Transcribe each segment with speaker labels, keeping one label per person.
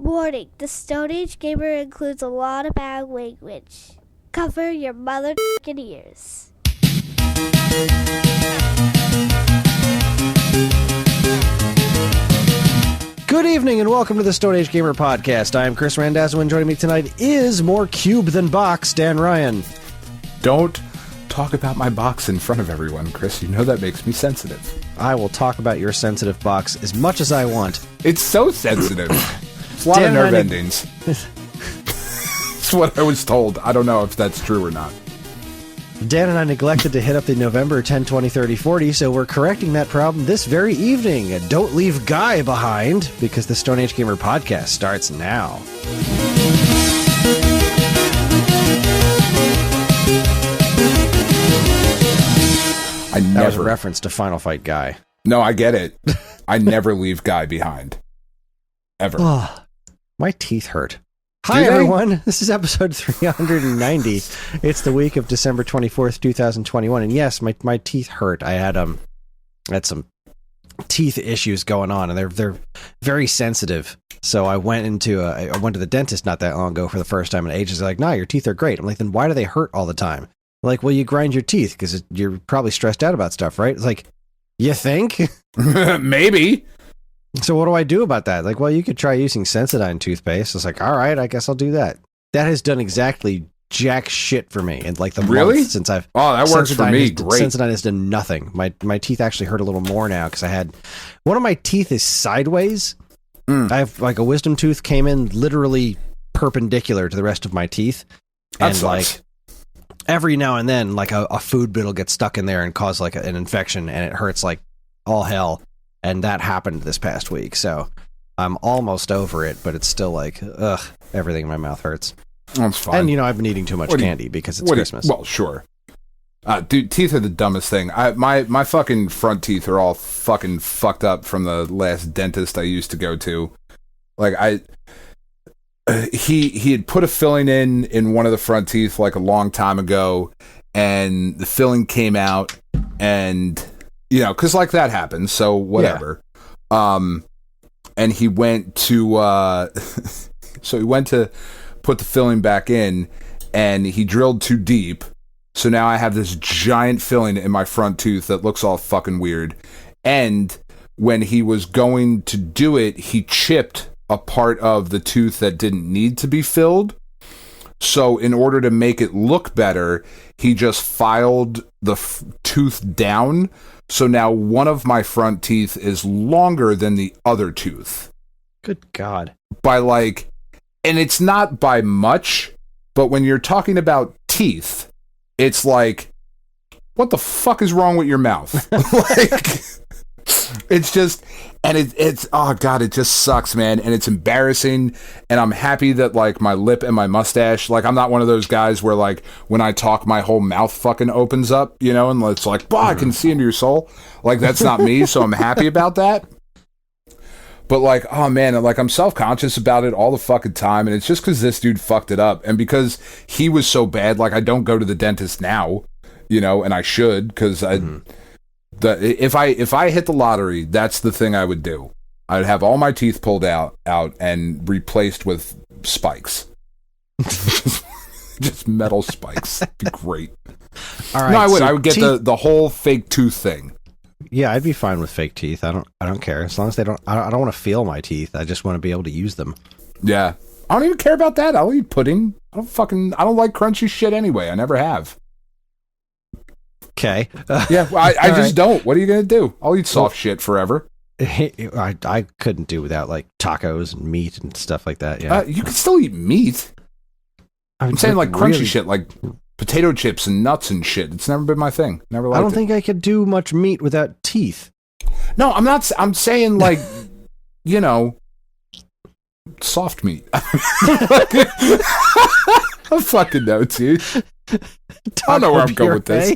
Speaker 1: Warning, the Stone Age Gamer includes a lot of bad language. Cover your mother ears.
Speaker 2: Good evening and welcome to the Stone Age Gamer Podcast. I am Chris Randazzo and joining me tonight is more cube than box, Dan Ryan.
Speaker 3: Don't talk about my box in front of everyone, Chris. You know that makes me sensitive.
Speaker 2: I will talk about your sensitive box as much as I want.
Speaker 3: It's so sensitive. It's a lot of nerve endings. That's what I was told. I don't know if that's true or not.
Speaker 2: Dan and I neglected to hit up the November 10, 20, 30, 40, so we're correcting that problem this very evening. Don't leave Guy behind, because the Stone Age Gamer Podcast starts now. That was a reference to Final Fight Guy.
Speaker 3: No, I get it. I never leave Guy behind. Ever.
Speaker 2: Oh, my teeth hurt. Hi, everyone. This is episode 390. It's the week of December 24th, 2021. And yes, my teeth hurt. I had some teeth issues going on, and they're very sensitive. So I went to the dentist not that long ago for the first time in ages. They're like, "Nah, your teeth are great." I'm like, "Then why do they hurt all the time?" Like, "Well, you grind your teeth because you're probably stressed out about stuff, right?" It's like, "You think?"
Speaker 3: Maybe.
Speaker 2: So what do I do about that? Like, well, you could try using Sensodyne toothpaste. It's like, all right, I guess I'll do that. That has done exactly jack shit for me in like the month since I've...
Speaker 3: Oh, that works for me. Great.
Speaker 2: Sensodyne has done nothing. My teeth actually hurt a little more now because I had... One of my teeth is sideways. I have like a wisdom tooth came in literally perpendicular to the rest of my teeth. And like every now and then, like a food bit will get stuck in there and cause like an infection, and it hurts like all hell. And that happened this past week, so I'm almost over it, but it's still like, ugh, everything in my mouth hurts.
Speaker 3: That's fine.
Speaker 2: And, you know, I've been eating too much candy because it's Christmas.
Speaker 3: Well, sure. Dude, teeth are the dumbest thing. My fucking front teeth are all fucking fucked up from the last dentist I used to go to. Like, he had put a filling in one of the front teeth like a long time ago, and the filling came out, and... You know, because like that happens, so whatever. Yeah. And he went to, so he went to put the filling back in, and he drilled too deep. So now I have this giant filling in my front tooth that looks all fucking weird. And when he was going to do it, he chipped a part of the tooth that didn't need to be filled. So in order to make it look better, he just filed the tooth down. So now one of my front teeth is longer than the other tooth.
Speaker 2: Good God.
Speaker 3: By like, and it's not by much, but when you're talking about teeth, it's like, what the fuck is wrong with your mouth? Like, it's just, and it's, oh God, it just sucks, man. And it's embarrassing. And I'm happy that like my lip and my mustache, like I'm not one of those guys where like when I talk, my whole mouth fucking opens up, you know, and it's like, I can see into your soul. Like that's not me. So I'm happy about that. But like, oh man, like I'm self-conscious about it all the fucking time. And it's just because this dude fucked it up. And because he was so bad, like I don't go to the dentist now, you know, and I should, because if I hit the lottery, that's the thing I would do. I'd have all my teeth pulled out and replaced with spikes. Just metal spikes. That'd be great.
Speaker 2: All right,
Speaker 3: no, I would.
Speaker 2: So
Speaker 3: I would get the whole fake tooth thing.
Speaker 2: Yeah, I'd be fine with fake teeth. I don't care as long as they don't. I don't want to feel my teeth. I just want to be able to use them.
Speaker 3: Yeah, I don't even care about that. I'll eat pudding. I don't like crunchy shit anyway. I never have.
Speaker 2: Okay.
Speaker 3: Yeah, I just don't. What are you going to do? I'll eat soft shit forever.
Speaker 2: I couldn't do without like tacos and meat and stuff like that. Yeah,
Speaker 3: you can still eat meat. I'm saying like crunchy shit, like potato chips and nuts and shit. It's never been my thing. Never liked it.
Speaker 2: I don't think I could do much meat without teeth.
Speaker 3: No, I'm not. I'm saying like, you know, soft meat. I fucking know, dude. I don't know where I'm going with this.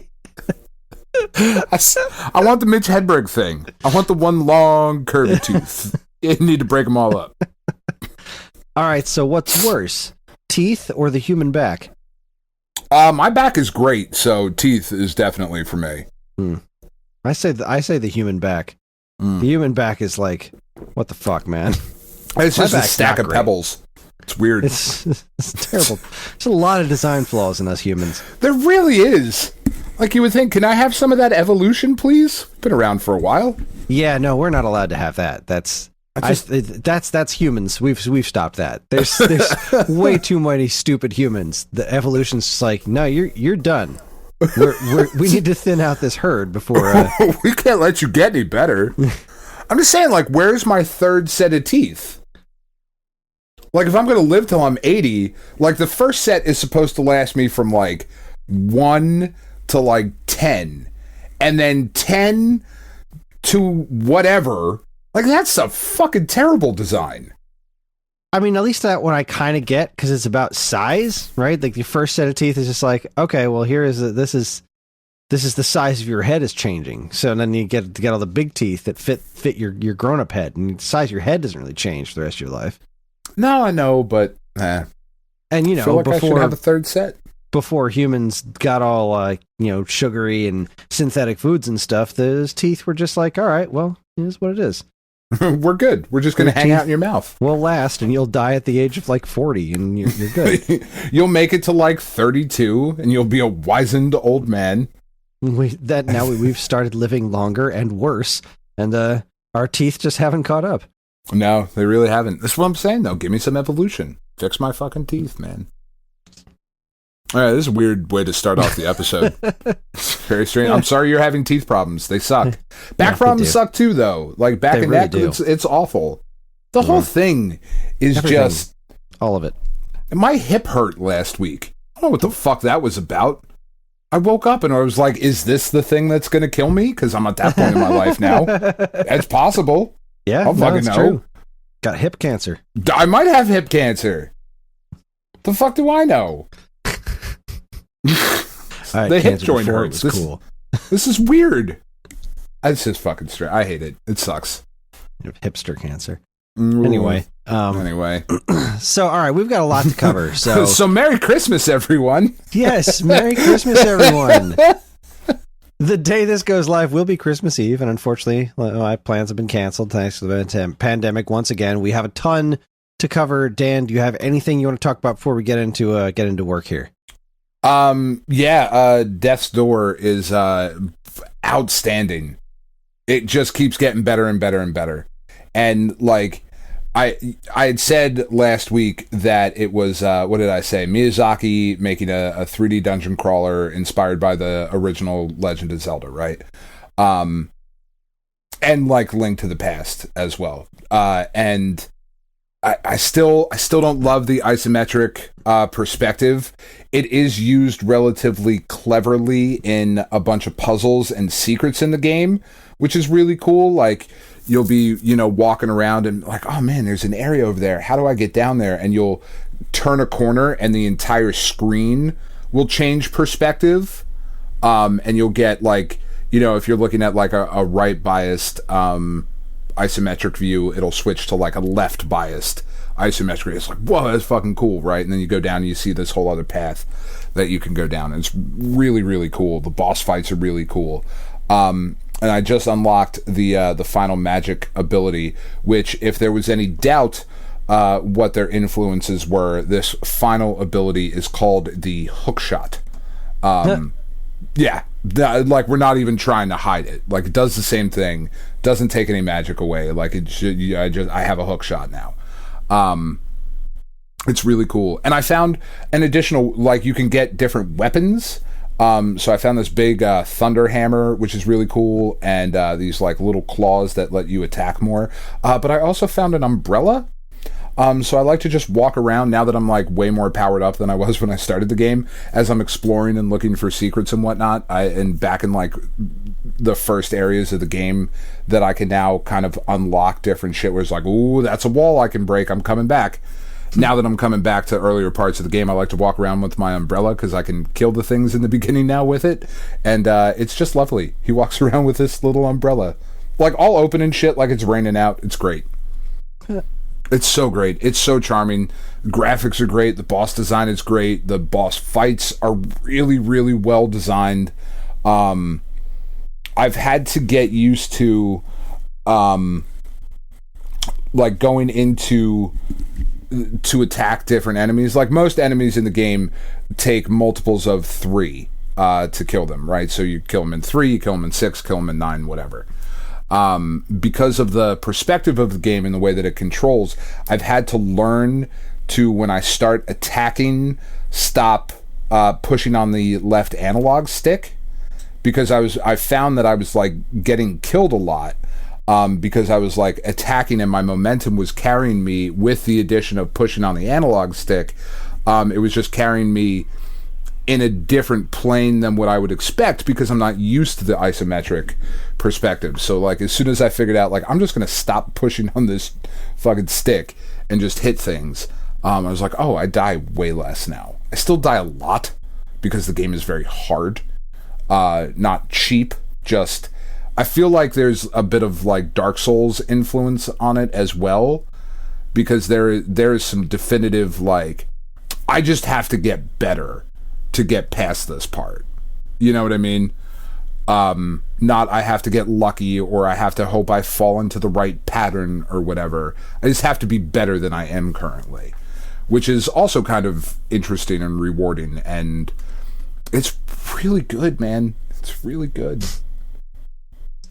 Speaker 3: I want the Mitch Hedberg thing. I want the one long curvy tooth. You need to break them all up.
Speaker 2: All right, so what's worse, teeth or the human back?
Speaker 3: My back is great, so teeth is definitely for me.
Speaker 2: I say the human back. The human back is like, what the fuck, man?
Speaker 3: It's just a
Speaker 2: back's
Speaker 3: stack
Speaker 2: not
Speaker 3: of
Speaker 2: great.
Speaker 3: pebbles. It's weird.
Speaker 2: It's terrible. There's a lot of design flaws in us humans.
Speaker 3: There really is. Like, you would think, can I have some of that evolution, please? Been around for a while.
Speaker 2: Yeah, no, we're not allowed to have that. That's humans. We've stopped that. There's way too many stupid humans. The evolution's just like, no, you're done. We need to thin out this herd before.
Speaker 3: We can't let you get any better. I'm just saying, like, where's my third set of teeth? Like, if I'm going to live till I'm 80, like, the first set is supposed to last me from, like, 1 to, like, 10. And then 10 to whatever. Like, that's a fucking terrible design.
Speaker 2: I mean, at least that one I kind of get, because it's about size, right? Like, the first set of teeth is just like, okay, well, this is the size of your head is changing. So then you get all the big teeth that fit your grown-up head. And the size of your head doesn't really change for the rest of your life.
Speaker 3: No, I know, but
Speaker 2: And
Speaker 3: I feel like I should have a third set.
Speaker 2: Before humans got all sugary and synthetic foods and stuff, those teeth were just like, all right, well, here's what it is.
Speaker 3: We're good. We're just going to hang out in your mouth.
Speaker 2: Will last, and you'll die at the age of like 40, and you're good.
Speaker 3: You'll make it to like 32, and you'll be a wizened old man.
Speaker 2: We've started living longer and worse, and our teeth just haven't caught up.
Speaker 3: No, they really haven't. That's what I'm saying, though. Give me some evolution. Fix my fucking teeth, man. All right, this is a weird way to start off the episode. Very strange. I'm sorry you're having teeth problems. They suck. Back problems suck too, though. Like back and neck, it's awful. The whole thing is just
Speaker 2: all of it.
Speaker 3: My hip hurt last week. I don't know what the fuck that was about. I woke up and I was like, "Is this the thing that's going to kill me?" Because I'm at that point in my life now. It's possible.
Speaker 2: Yeah,
Speaker 3: I'll fucking know.
Speaker 2: True. Got hip cancer.
Speaker 3: I might have hip cancer. The fuck do I know? The hip joint hurts.
Speaker 2: Cool.
Speaker 3: This is weird. It's just fucking straight. I hate it. It sucks.
Speaker 2: Hipster cancer.
Speaker 3: Ooh.
Speaker 2: Anyway. So, all right, we've got a lot to cover. So
Speaker 3: Merry Christmas, everyone.
Speaker 2: Yes, Merry Christmas, everyone. The day this goes live will be Christmas Eve, and unfortunately, my plans have been canceled thanks to the pandemic once again. We have a ton to cover. Dan, do you have anything you want to talk about before we get into work here?
Speaker 3: Death's Door is outstanding. It just keeps getting better and better and better. And like I had said last week that it was what did I say? Miyazaki making a 3D dungeon crawler inspired by the original Legend of Zelda, right? And like Link to the Past as well. And I still don't love the isometric perspective. It is used relatively cleverly in a bunch of puzzles and secrets in the game, which is really cool. Like you'll be, walking around and like, oh man, there's an area over there. How do I get down there? And you'll turn a corner and the entire screen will change perspective. And you'll get like, if you're looking at like a right biased isometric view, it'll switch to like a left biased isometric. It's like, whoa, that's fucking cool, right? And then you go down and you see this whole other path that you can go down. And it's really, really cool. The boss fights are really cool. And I just unlocked the final magic ability, which, if there was any doubt what their influences were, this final ability is called the hook shot. Yeah, like we're not even trying to hide it. Like it does the same thing, doesn't take any magic away. Like it should. I have a hook shot now. It's really cool, and I found an additional. Like you can get different weapons. So I found this big thunder hammer, which is really cool, and these like little claws that let you attack more. But I also found an umbrella. So I like to just walk around now that I'm like way more powered up than I was when I started the game, as I'm exploring and looking for secrets and whatnot. And back in like the first areas of the game that I can now kind of unlock different shit where it's like, ooh, that's a wall I can break. I'm coming back. Now that I'm coming back to earlier parts of the game, I like to walk around with my umbrella because I can kill the things in the beginning now with it. And it's just lovely. He walks around with this little umbrella. Like all open and shit like it's raining out. It's great. It's so great. It's so charming. Graphics are great. The boss design is great. The boss fights are really, really well designed. I've had to get used to like going into to attack different enemies. Like most enemies in the game take multiples of 3 to kill them, right? So you kill them in 3, you kill them in 6, kill them in 9, whatever. Because of the perspective of the game and the way that it controls, I've had to learn to, when I start attacking, stop pushing on the left analog stick, because I found that I was like getting killed a lot because I was like attacking and my momentum was carrying me. With the addition of pushing on the analog stick, it was just carrying me in a different plane than what I would expect, because I'm not used to the isometric perspective. So like as soon as I figured out like I'm just gonna stop pushing on this fucking stick and just hit things, I was like, oh, I die way less now. I still die a lot because the game is very hard, not cheap. Just I feel like there's a bit of like Dark Souls influence on it as well, because there is some definitive like I just have to get better to get past this part. You know what I mean? Not I have to get lucky or I have to hope I fall into the right pattern or whatever. I just have to be better than I am currently, which is also kind of interesting and rewarding, and it's really good, man. It's really good.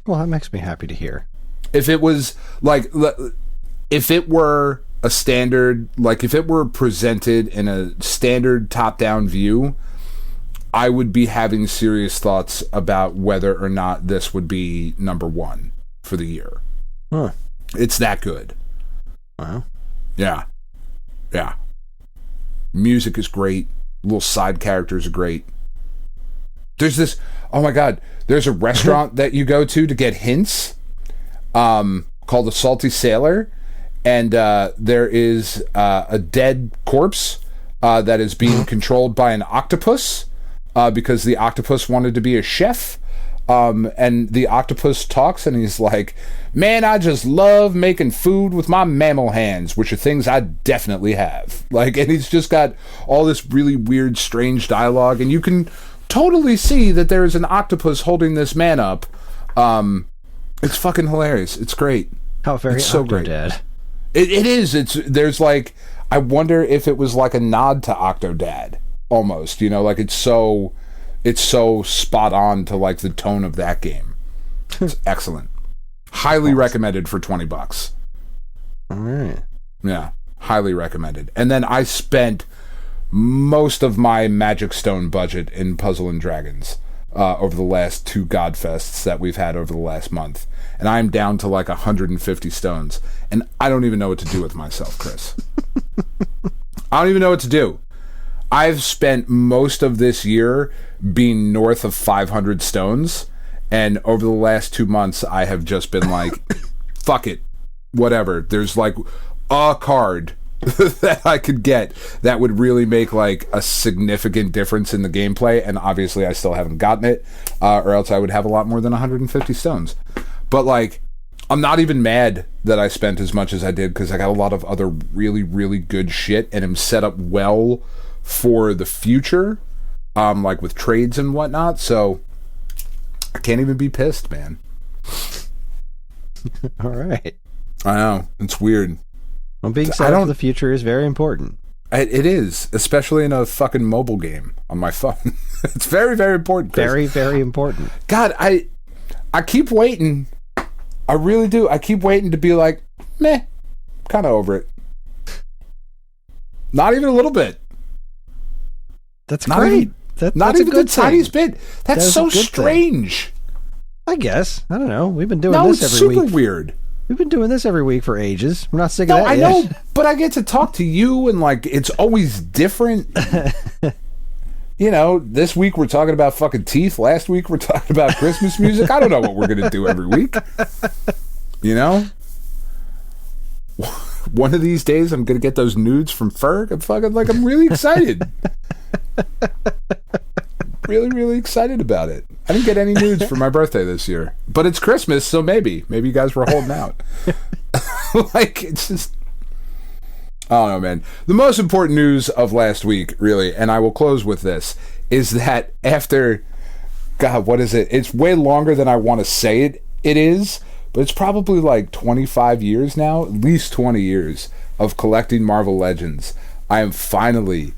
Speaker 2: Well, that makes me happy to hear.
Speaker 3: If it was like, if it were a standard, like if it were presented in a standard top-down view, I would be having serious thoughts about whether or not this would be number 1 for the year.
Speaker 2: Huh.
Speaker 3: It's that good.
Speaker 2: Wow.
Speaker 3: Yeah. Yeah. Music is great. Little side characters are great. There's this, oh my God, there's a restaurant that you go to get hints, called the Salty Sailor, and there is a dead corpse that is being controlled by an octopus, because the octopus wanted to be a chef. And the octopus talks and he's like, man, I just love making food with my mammal hands, which are things I definitely have. Like, and he's just got all this really weird, strange dialogue, and you can totally see that there's an octopus holding this man up. It's fucking hilarious. It's great.
Speaker 2: How very
Speaker 3: it's so great.
Speaker 2: Octodad.
Speaker 3: It is. There's like, I wonder if it was like a nod to Octodad almost, you know, like it's so spot on to like the tone of that game. It's excellent. Highly recommended for $20.
Speaker 2: All right.
Speaker 3: Yeah, highly recommended. And then I spent most of my Magic Stone budget in Puzzle and Dragons over the last 2 Godfests that we've had over the last month. And I'm down to like 150 stones. And I don't even know what to do with myself, Chris. I don't even know what to do. I've spent most of this year being north of 500 stones, and over the last 2 months, I have just been like, fuck it, whatever. There's like a card that I could get that would really make like a significant difference in the gameplay, and obviously I still haven't gotten it, or else I would have a lot more than 150 stones. But like, I'm not even mad that I spent as much as I did, because I got a lot of other really, really good shit, and am set up well for the future, like with trades and whatnot, so I can't even be pissed, man.
Speaker 2: All right.
Speaker 3: I know, it's weird.
Speaker 2: Well, being set up for the future is very important.
Speaker 3: It is, especially in a fucking mobile game on my phone. It's very, very important.
Speaker 2: Very, very important.
Speaker 3: God, I keep waiting. I really do. I keep waiting to be like, meh, kind of over it. Not even a little bit.
Speaker 2: That's
Speaker 3: not
Speaker 2: great.
Speaker 3: Even,
Speaker 2: that's
Speaker 3: not even the tiniest
Speaker 2: thing.
Speaker 3: bit. That's so strange.
Speaker 2: Thing. I guess. I don't know. We've been doing
Speaker 3: this
Speaker 2: every week.
Speaker 3: No, it's super weird.
Speaker 2: We've been doing this every week for ages. We're not sick of that
Speaker 3: I
Speaker 2: yet.
Speaker 3: know, but I get to talk to you, and like it's always different. You know, this week we're talking about fucking teeth. Last week we're talking about Christmas music. I don't know what we're gonna do every week. You know? One of these days I'm gonna get those nudes from Ferg. I'm really excited. Really, really excited about it. I didn't get any nudes for my birthday this year, but it's Christmas, so maybe you guys were holding out. Like, it's just, I don't know, man. The most important news of last week, really, and I will close with this, is that after, God, what is it? It's way longer than I want to say it is, but it's probably like 25 years now, at least 20 years of collecting Marvel Legends. I am finally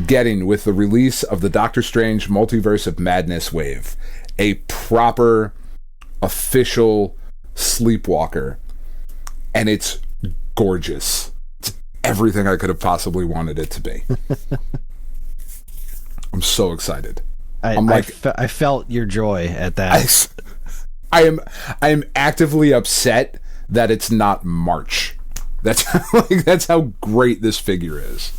Speaker 3: getting, with the release of the Doctor Strange Multiverse of Madness wave, a proper official Sleepwalker, and it's gorgeous. It's everything I could have possibly wanted it to be. I'm so excited.
Speaker 2: I felt your joy at that.
Speaker 3: I am actively upset that it's not March. That's how great this figure is.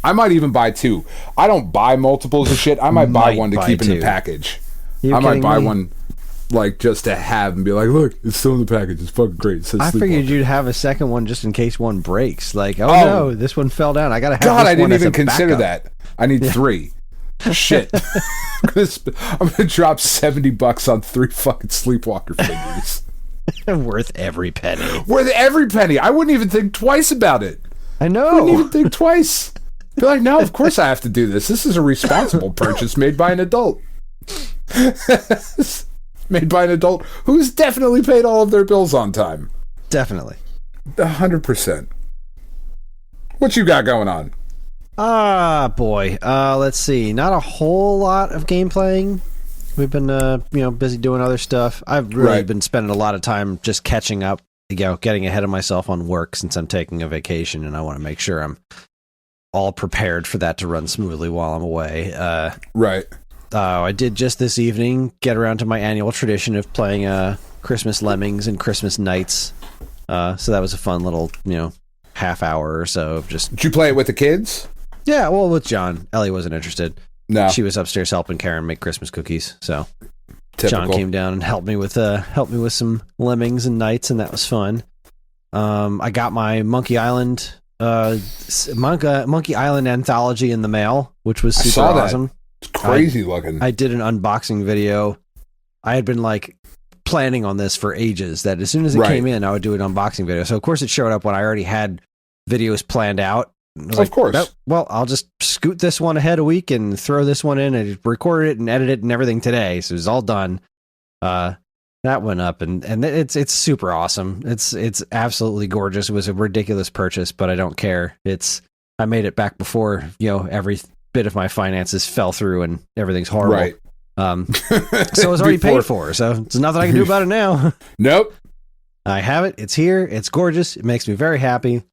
Speaker 3: I might even buy two. I don't buy multiples of shit. I might buy one to keep in the package. I might buy one like just to have and be like, look, it's still in the package. It's fucking great. It says
Speaker 2: I figured
Speaker 3: Sleepwalker.
Speaker 2: you'd have a second one just in case one breaks. Like, oh no, this one fell down. I gotta have
Speaker 3: God,
Speaker 2: this
Speaker 3: I
Speaker 2: one
Speaker 3: didn't
Speaker 2: as
Speaker 3: even
Speaker 2: a
Speaker 3: consider
Speaker 2: backup.
Speaker 3: that. I need three. Shit. I'm gonna drop $70 on 3 fucking Sleepwalker figures.
Speaker 2: Worth every penny.
Speaker 3: Worth every penny. I wouldn't even think twice about it.
Speaker 2: I know.
Speaker 3: I wouldn't even think twice. Be like, no, of course I have to do this. This is a responsible purchase made by an adult. Made by an adult who's definitely paid all of their bills on time.
Speaker 2: Definitely.
Speaker 3: 100%. What you got going on?
Speaker 2: Ah, boy. Let's see. Not a whole lot of game playing. We've been, busy doing other stuff. I've really been spending a lot of time just catching up, getting ahead of myself on work since I'm taking a vacation, and I want to make sure I'm all prepared for that to run smoothly while I'm away. I did just this evening get around to my annual tradition of playing Christmas Lemmings and Christmas Nights. So that was a fun little, half hour or so of just...
Speaker 3: Did you play it with the kids?
Speaker 2: Yeah, well, with John. Ellie wasn't interested.
Speaker 3: No.
Speaker 2: She was upstairs helping Karen make Christmas cookies, so...
Speaker 3: Typical.
Speaker 2: John came down and helped me with some Lemmings and Nights, and that was fun. I got my Monkey Island anthology in the mail, which was super awesome.
Speaker 3: It's crazy looking.
Speaker 2: I did an unboxing video. I had been planning on this for ages, that as soon as it came in, I would do an unboxing video. So of course it showed up when I already had videos planned out.
Speaker 3: Of course.
Speaker 2: Nope, well, I'll just scoot this one ahead a week and throw this one in and record it and edit it and everything today. So it's all done. That went up and it's super awesome. It's absolutely gorgeous. It was a ridiculous purchase, but I don't care. I made it back before, every bit of my finances fell through and everything's horrible.
Speaker 3: Right.
Speaker 2: So it's already paid for. So there's nothing I can do about it now.
Speaker 3: Nope.
Speaker 2: I have it. It's here. It's gorgeous. It makes me very happy.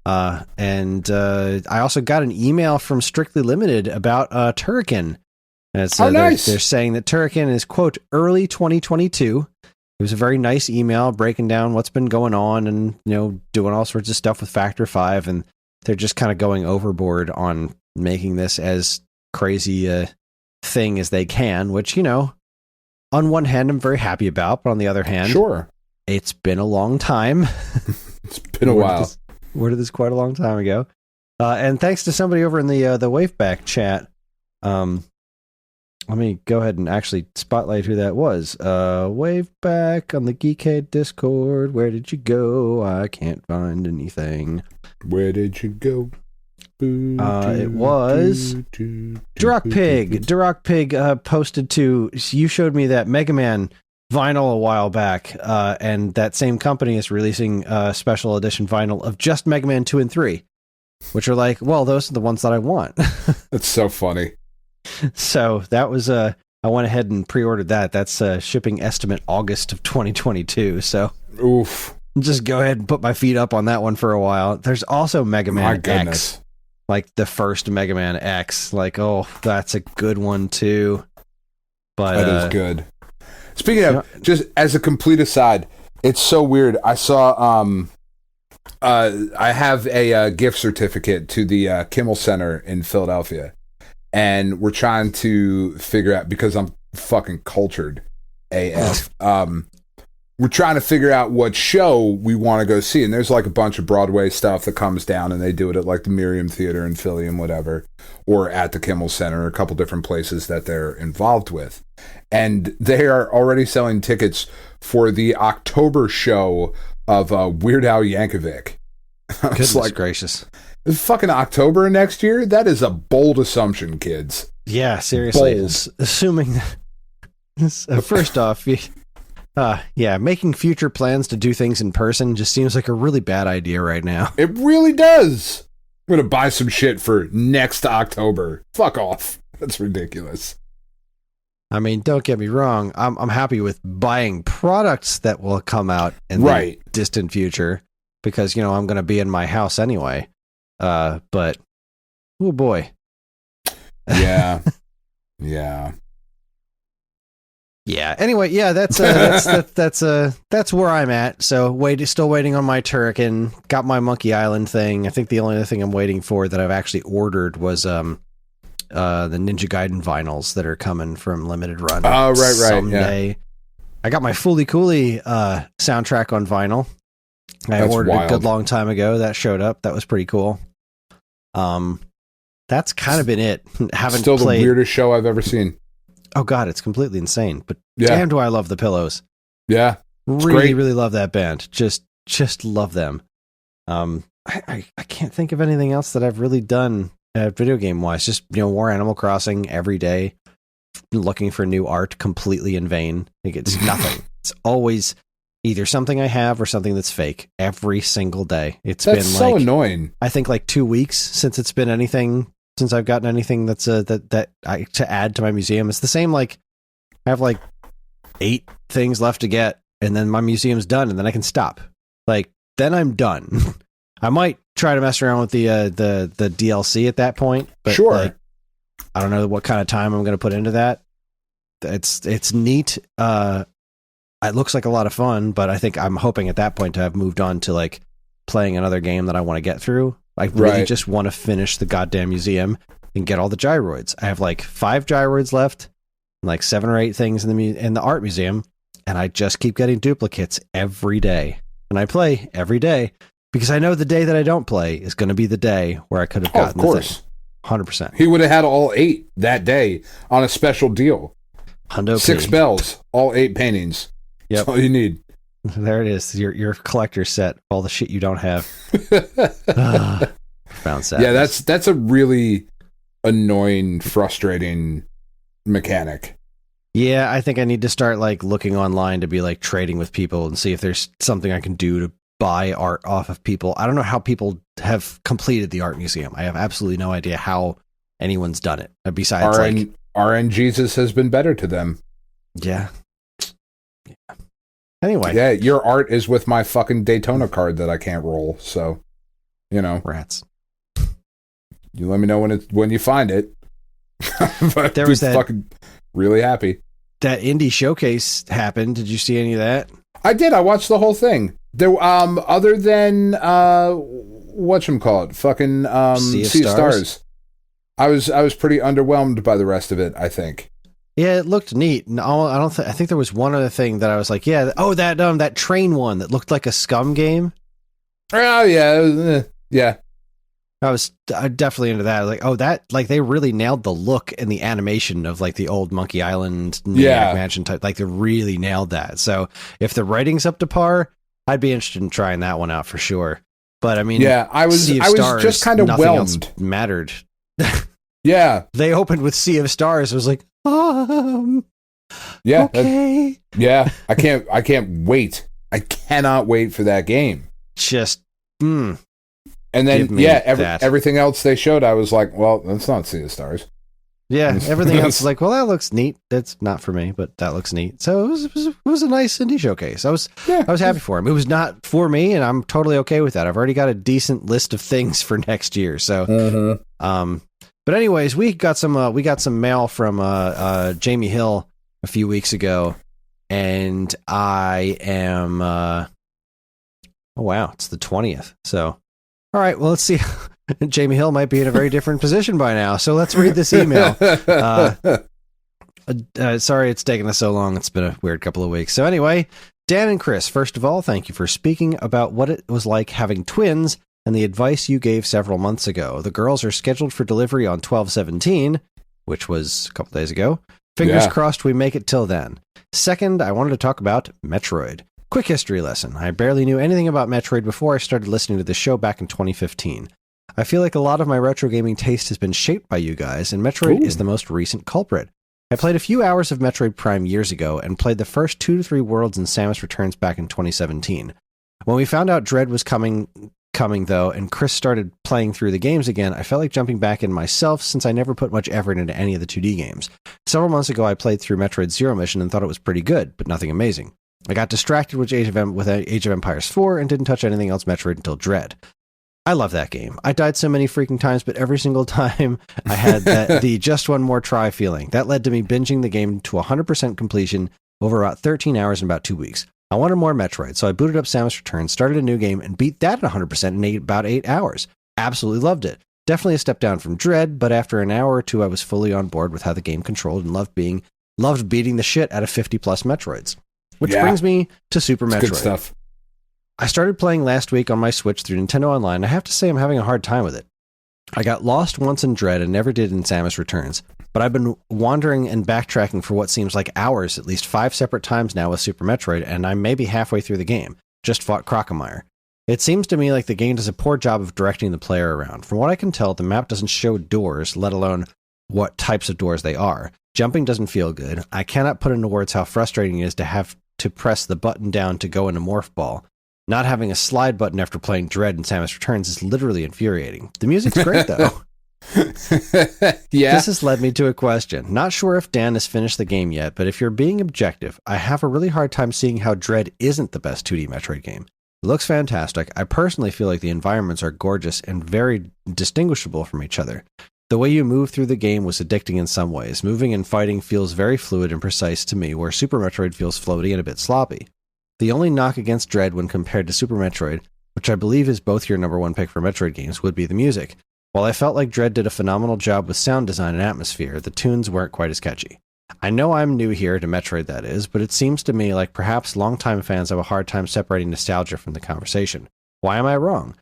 Speaker 2: And I also got an email from Strictly Limited about Turrican. And it's
Speaker 3: nice.
Speaker 2: They're saying that Turrican is, quote, early 2022. It was a very nice email breaking down what's been going on and, doing all sorts of stuff with Factor 5. And they're just kind of going overboard on making this as crazy a thing as they can, which, on one hand, I'm very happy about. But on the other hand,
Speaker 3: sure,
Speaker 2: it's been a long time.
Speaker 3: It's been a while.
Speaker 2: Worded this quite a long time ago. And thanks to somebody over in the Waveback chat. Let me go ahead and actually spotlight who that was. Waveback on the Geekhead Discord. Where did you go? I can't find anything.
Speaker 3: Where did you go?
Speaker 2: It was Duroc Pig. Duroc Pig posted to... You showed me that Mega Man vinyl a while back, and that same company is releasing a special edition vinyl of just Mega Man 2 and 3, which are those are the ones that I want.
Speaker 3: That's so funny.
Speaker 2: So that was I went ahead and pre-ordered that. That's shipping estimate August of 2022. So
Speaker 3: oof,
Speaker 2: just go ahead and put my feet up on that one for a while. There's also Mega Man X, the first Mega Man X. That's a good one too. But
Speaker 3: that is good. Speaking of, just as a complete aside, it's so weird. I saw I have a gift certificate to the Kimmel Center in Philadelphia. And we're trying to figure out, because I'm fucking cultured AF, we're trying to figure out what show we want to go see. And there's a bunch of Broadway stuff that comes down, and they do it at the Miriam Theater in Philly and whatever, or at the Kimmel Center, a couple different places that they're involved with. And they are already selling tickets for the October show of Weird Al Yankovic.
Speaker 2: Goodness gracious.
Speaker 3: It's fucking October next year? That is a bold assumption, kids.
Speaker 2: Yeah, seriously.
Speaker 3: Bold.
Speaker 2: Assuming... First off, Yeah, making future plans to do things in person just seems like a really bad idea right now.
Speaker 3: It really does. I'm going to buy some shit for next October. Fuck off. That's ridiculous.
Speaker 2: I mean, don't get me wrong. I'm happy with buying products that will come out in the distant future because, you know, I'm going to be in my house anyway. But, oh boy.
Speaker 3: Yeah. Yeah.
Speaker 2: Yeah. Anyway, yeah, that's where I'm at. So still waiting on my Turrican. Got my Monkey Island thing. I think the only other thing I'm waiting for that I've actually ordered was the Ninja Gaiden vinyls that are coming from Limited Run.
Speaker 3: Oh, right.
Speaker 2: Someday.
Speaker 3: Yeah.
Speaker 2: I got my Fooly Cooly soundtrack on vinyl. I ordered it a good long time ago. That showed up. That was pretty cool. That's kind of been it. Haven't
Speaker 3: Still
Speaker 2: played.
Speaker 3: The weirdest show I've ever seen.
Speaker 2: Oh God, it's completely insane. But damn, do I love the Pillows.
Speaker 3: Yeah,
Speaker 2: really, really love that band. Just love them. I can't think of anything else that I've really done video game wise. Just, you know, more Animal Crossing every day, looking for new art completely in vain. Like, it's nothing. It's always either something I have or something that's fake every single day. That's been
Speaker 3: so annoying.
Speaker 2: I think like 2 weeks since it's been anything. Since I've gotten anything that's to add to my museum. It's the same. Like, I have like 8 things left to get, and then my museum's done, and then I can stop. Like, then I'm done. I might try to mess around with the DLC at that point, but
Speaker 3: sure.
Speaker 2: Like, I don't know what kind of time I'm going to put into that. It's neat. It looks like a lot of fun, but I think I'm hoping at that point to have moved on to like playing another game that I want to get through. I really just want to finish the goddamn museum and get all the gyroids. I have like 5 gyroids left, and like 7 or 8 things in the art museum, and I just keep getting duplicates every day. And I play every day because I know the day that I don't play is going to be the day where I could have gotten the thing. 100%.
Speaker 3: He would have had all 8 that day on a special deal.
Speaker 2: Hundo
Speaker 3: 6 bells, all 8 paintings.
Speaker 2: Yep.
Speaker 3: That's all you need.
Speaker 2: There it is. Your collector set. All the shit you don't have. Found sad.
Speaker 3: Yeah, that's a really annoying, frustrating mechanic.
Speaker 2: Yeah, I think I need to start like looking online to be like trading with people and see if there's something I can do to buy art off of people. I don't know how people have completed the art museum. I have absolutely no idea how anyone's done it. Besides,
Speaker 3: RN Jesus has been better to them.
Speaker 2: Yeah. Anyway.
Speaker 3: Yeah, your art is with my fucking Daytona card that I can't roll. So, you know,
Speaker 2: rats.
Speaker 3: You let me know when you find it. But
Speaker 2: there was that
Speaker 3: fucking really happy.
Speaker 2: That indie showcase happened. Did you see any of that?
Speaker 3: I did. I watched the whole thing. There, other than whatchamacallit, fucking Sea of Stars. I was pretty underwhelmed by the rest of it, I think.
Speaker 2: Yeah, it looked neat. No, I think there was one other thing that I was like, yeah, that train one that looked like a Scum game.
Speaker 3: Oh yeah, yeah.
Speaker 2: I was definitely into that. Like, oh, that, like, they really nailed the look and the animation of like the old Monkey Island Mansion type. Like, they really nailed that. So if the writing's up to par, I'd be interested in trying that one out for sure. But I mean,
Speaker 3: yeah, I was just kind of whelmed.
Speaker 2: Mattered.
Speaker 3: Yeah,
Speaker 2: they opened with Sea of Stars. I was like,
Speaker 3: yeah,
Speaker 2: okay,
Speaker 3: yeah. I can't wait. I cannot wait for that game.
Speaker 2: Just,
Speaker 3: And then, everything else they showed, I was like, well, that's not Sea of Stars.
Speaker 2: Yeah, everything else is like, well, that looks neat. That's not for me, but that looks neat. So it was a nice indie showcase. I was happy for him. It was not for me, and I'm totally okay with that. I've already got a decent list of things for next year. So, but anyways, we got some mail from Jamie Hill a few weeks ago, and I am oh wow, it's the 20th. So, all right, well, let's see. Jamie Hill might be in a very different position by now. So let's read this email. Sorry it's taken us so long. It's been a weird couple of weeks. So anyway, Dan and Chris, first of all, thank you for speaking about what it was like having twins and the advice you gave several months ago. The girls are scheduled for delivery on 12/17, which was a couple days ago. Fingers crossed we make it till then. Second, I wanted to talk about Metroid. Quick history lesson. I barely knew anything about Metroid before I started listening to this show back in 2015. I feel like a lot of my retro gaming taste has been shaped by you guys, and Metroid is the most recent culprit. I played a few hours of Metroid Prime years ago and played the first 2 to 3 worlds in Samus Returns back in 2017. When we found out Dread was coming though, and Chris started playing through the games again, I felt like jumping back in myself since I never put much effort into any of the 2D games. Several months ago, I played through Metroid Zero Mission and thought it was pretty good, but nothing amazing. I got distracted with Age of Empires 4 and didn't touch anything else Metroid until Dread. I love that game. I died so many freaking times, but every single time I had the just one more try feeling. That led to me binging the game to 100% completion over about 13 hours in about 2 weeks. I wanted more Metroid, so I booted up Samus Returns, started a new game, and beat that at 100% in about 8 hours. Absolutely loved it. Definitely a step down from Dread, but after an hour or two, I was fully on board with how the game controlled and loved beating the shit out of 50-plus Metroids. Which brings me to Super Metroid.
Speaker 3: Good stuff.
Speaker 2: I started playing last week on my Switch through Nintendo Online, and I have to say I'm having a hard time with it. I got lost once in Dread and never did in Samus Returns, but I've been wandering and backtracking for what seems like hours at least 5 separate times now with Super Metroid, and I'm maybe halfway through the game. Just fought Crocomire. It seems to me like the game does a poor job of directing the player around. From what I can tell, the map doesn't show doors, let alone what types of doors they are. Jumping doesn't feel good. I cannot put into words how frustrating it is to have to press the button down to go into Morph Ball. Not having a slide button after playing Dread and Samus Returns is literally infuriating. The music's great, though.
Speaker 3: Yeah.
Speaker 2: This has led me to a question. Not sure if Dan has finished the game yet, but if you're being objective, I have a really hard time seeing how Dread isn't the best 2D Metroid game. It looks fantastic. I personally feel like the environments are gorgeous and very distinguishable from each other. The way you move through the game was addicting in some ways. Moving and fighting feels very fluid and precise to me, where Super Metroid feels floaty and a bit sloppy. The only knock against Dread when compared to Super Metroid, which I believe is both your number one pick for Metroid games, would be the music. While I felt like Dread did a phenomenal job with sound design and atmosphere, the tunes weren't quite as catchy. I know I'm new here to Metroid, that is, but it seems to me like perhaps longtime fans have a hard time separating nostalgia from the conversation. Why am I wrong?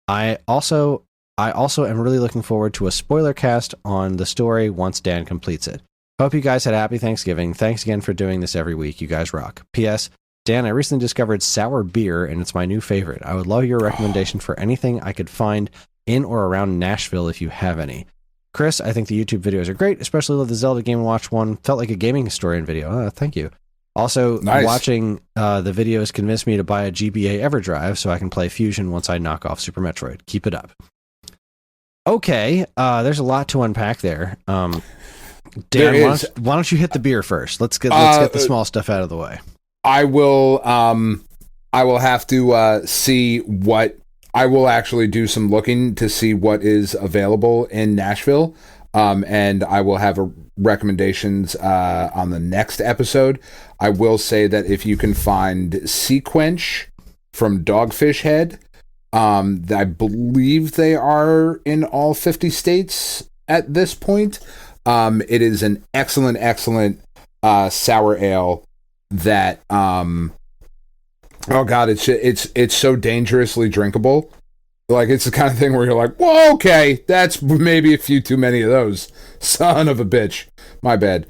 Speaker 2: I also am really looking forward to a spoiler cast on the story once Dan completes it. Hope you guys had a happy Thanksgiving. Thanks again for doing this every week. You guys rock. P.S. Dan, I recently discovered sour beer, and it's my new favorite. I would love your recommendation for anything I could find in or around Nashville if you have any. Chris, I think the YouTube videos are great, especially love the Zelda Game & Watch one. Felt like a gaming historian video. Thank you. Also,
Speaker 3: nice.
Speaker 2: Watching the videos convinced me to buy a GBA EverDrive so I can play Fusion once I knock off Super Metroid. Keep it up. Okay, there's a lot to unpack there. Dan, why don't you hit the beer first? Let's get the small stuff out of the way.
Speaker 3: I will have to see what I will actually do some looking to see what is available in Nashville. And I will have recommendations on the next episode. I will say that if you can find Sequench from Dogfish Head, I believe they are in all 50 states at this point. It is an excellent sour ale that oh god, it's so dangerously drinkable. Like, it's the kind of thing where you're like, whoa, okay, that's maybe a few too many of those. Son of a bitch. My bad.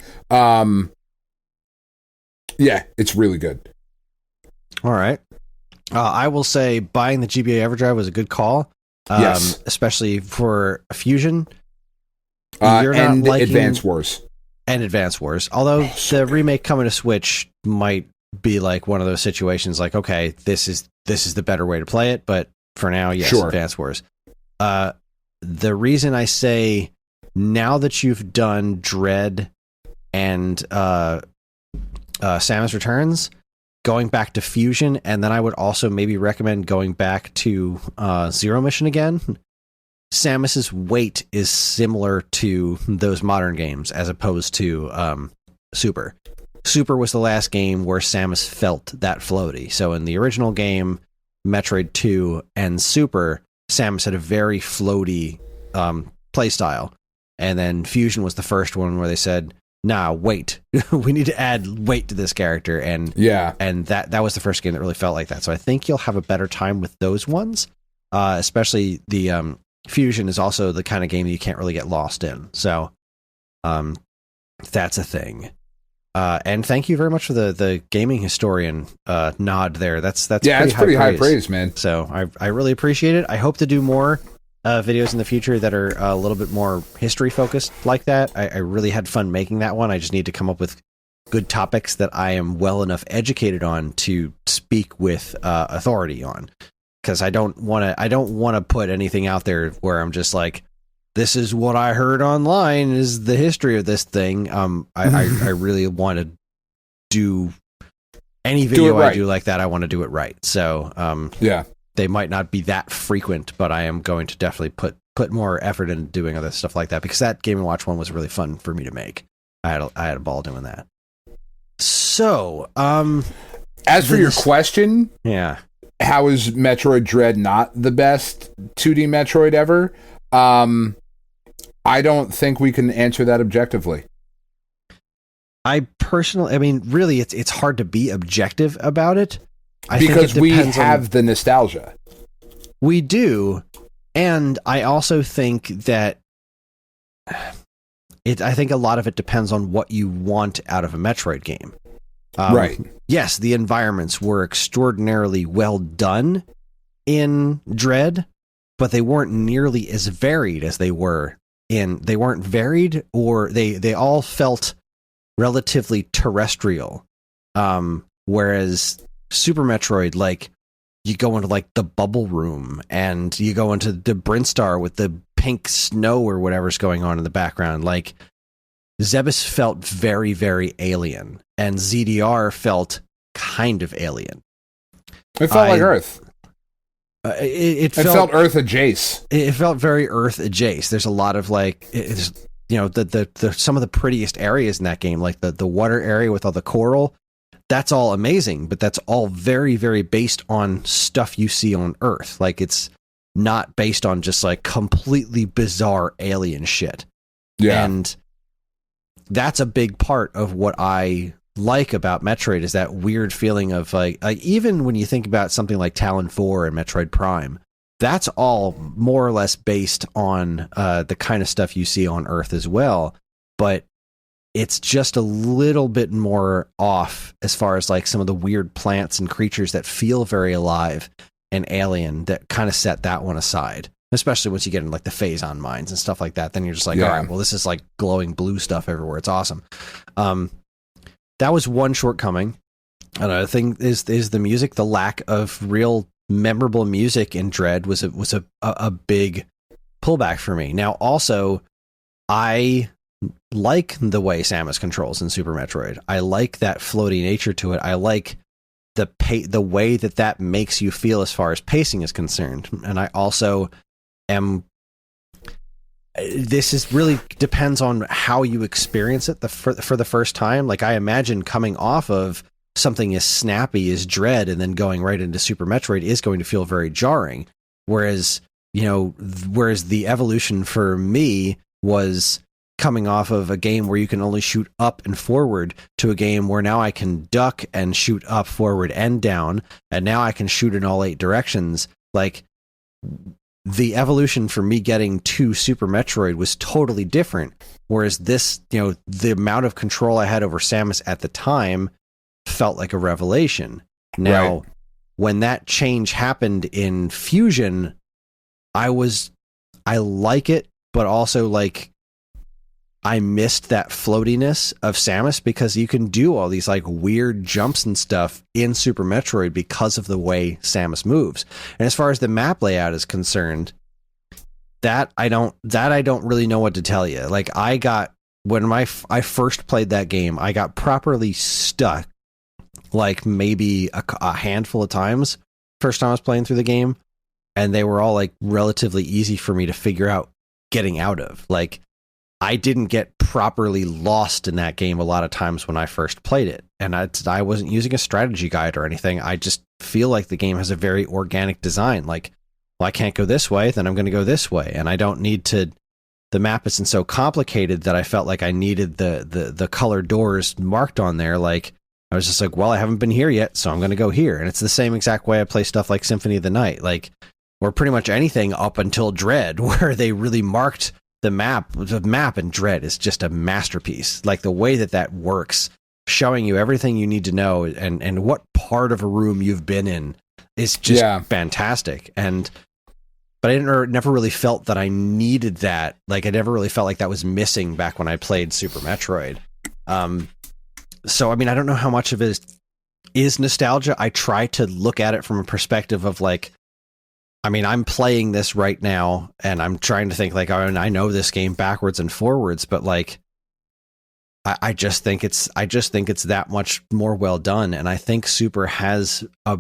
Speaker 3: Yeah, it's really good.
Speaker 2: All right. I will say buying the GBA EverDrive was a good call.
Speaker 3: Yes.
Speaker 2: Especially for Fusion.
Speaker 3: And Advance Wars.
Speaker 2: And Advance Wars. Although the remake coming to Switch might be like one of those situations like, okay, this is the better way to play it, but for now, yes, sure. Advance Wars. The reason I say now that you've done Dread and Samus Returns, going back to Fusion, and then I would also maybe recommend going back to Zero Mission again. Samus's weight is similar to those modern games as opposed to Super. Super was the last game where Samus felt that floaty. So in the original game, Metroid 2 and Super, Samus had a very floaty playstyle. And then Fusion was the first one where they said, nah, wait. We need to add weight to this character. And that was the first game that really felt like that. So I think you'll have a better time with those ones. Especially the Fusion is also the kind of game that you can't really get lost in. So that's a thing. And thank you very much for the gaming historian nod there. That's
Speaker 3: pretty high praise, man.
Speaker 2: So I really appreciate it. I hope to do more videos in the future that are a little bit more history focused like that. I really had fun making that one. I just need to come up with good topics that I am well enough educated on to speak with authority on. Because I don't want to put anything out there where I'm just like, this is what I heard online is the history of this thing. I really want to do any video I do like that. I want to do it right. So they might not be that frequent, but I am going to definitely put more effort into doing other stuff like that, because that Game & Watch one was really fun for me to make. I had a ball doing that. So,
Speaker 3: as for your question,
Speaker 2: how
Speaker 3: is Metroid Dread not the best 2D Metroid ever? I don't think we can answer that objectively.
Speaker 2: I mean, really, it's hard to be objective about it.
Speaker 3: Because we have the nostalgia.
Speaker 2: We do. And I also think that I think a lot of it depends on what you want out of a Metroid game.
Speaker 3: Right.
Speaker 2: Yes, the environments were extraordinarily well done in Dread, but they weren't nearly as varied as they were they weren't varied, or they all felt relatively terrestrial. Whereas Super Metroid, like, you go into like the bubble room and you go into the Brinstar with the pink snow or whatever's going on in the background. Like, Zebes felt very, very alien, and ZDR felt kind of alien.
Speaker 3: It felt like Earth.
Speaker 2: It
Speaker 3: felt Earth adjacent.
Speaker 2: It felt very Earth adjacent. There's a lot of like, the some of the prettiest areas in that game, like the water area with all the coral. That's all amazing, but that's all very, very based on stuff you see on Earth. Like, it's not based on just like completely bizarre alien shit.
Speaker 3: Yeah.
Speaker 2: And that's a big part of what I like about Metroid, is that weird feeling of like even when you think about something like Talon 4 and Metroid Prime, that's all more or less based on the kind of stuff you see on Earth as well. But it's just a little bit more off as far as like some of the weird plants and creatures that feel very alive and alien that kind of set that one aside. Especially once you get in like the Phazon mines and stuff like that, then you're just like, all right, well, this is like glowing blue stuff everywhere. It's awesome. That was one shortcoming. Another thing is the music. The lack of real memorable music in Dread was a big pullback for me. Now, also, I like the way Samus controls in Super Metroid. I like that floaty nature to it. I like the way that makes you feel as far as pacing is concerned. And I also this is really depends on how you experience it for the first time. Like, I imagine coming off of something as snappy as Dread and then going right into Super Metroid is going to feel very jarring. Whereas the evolution for me was coming off of a game where you can only shoot up and forward to a game where now I can duck and shoot up, forward, and down, and now I can shoot in all 8 directions. Like, the evolution for me getting to Super Metroid was totally different. Whereas this, the amount of control I had over Samus at the time felt like a revelation. Now, when that change happened in Fusion, I like it, but also like, I missed that floatiness of Samus, because you can do all these like weird jumps and stuff in Super Metroid because of the way Samus moves. And as far as the map layout is concerned, that I don't really know what to tell you. Like, when I first played that game, I got properly stuck like maybe a handful of times first time I was playing through the game, and they were all like relatively easy for me to figure out getting out of. Like, I didn't get properly lost in that game a lot of times when I first played it. And I wasn't using a strategy guide or anything. I just feel like the game has a very organic design. Like, well, I can't go this way, then I'm going to go this way. And I don't need to... The map isn't so complicated that I felt like I needed the color doors marked on there. Like, I was just like, well, I haven't been here yet, so I'm going to go here. And it's the same exact way I play stuff like Symphony of the Night. Like, or pretty much anything up until Dread, where they really marked... The map in Dread is just a masterpiece. Like, the way that works, showing you everything you need to know and what part of a room you've been in is just fantastic. And but I never really felt that I needed that. Like, I never really felt like that was missing back when I played Super Metroid. So, I mean, I don't know how much of it is nostalgia. I try to look at it from a perspective of like, I mean, I'm playing this right now and I'm trying to think like, oh, and I know this game backwards and forwards, but like, I just think it's that much more well done. And I think Super has a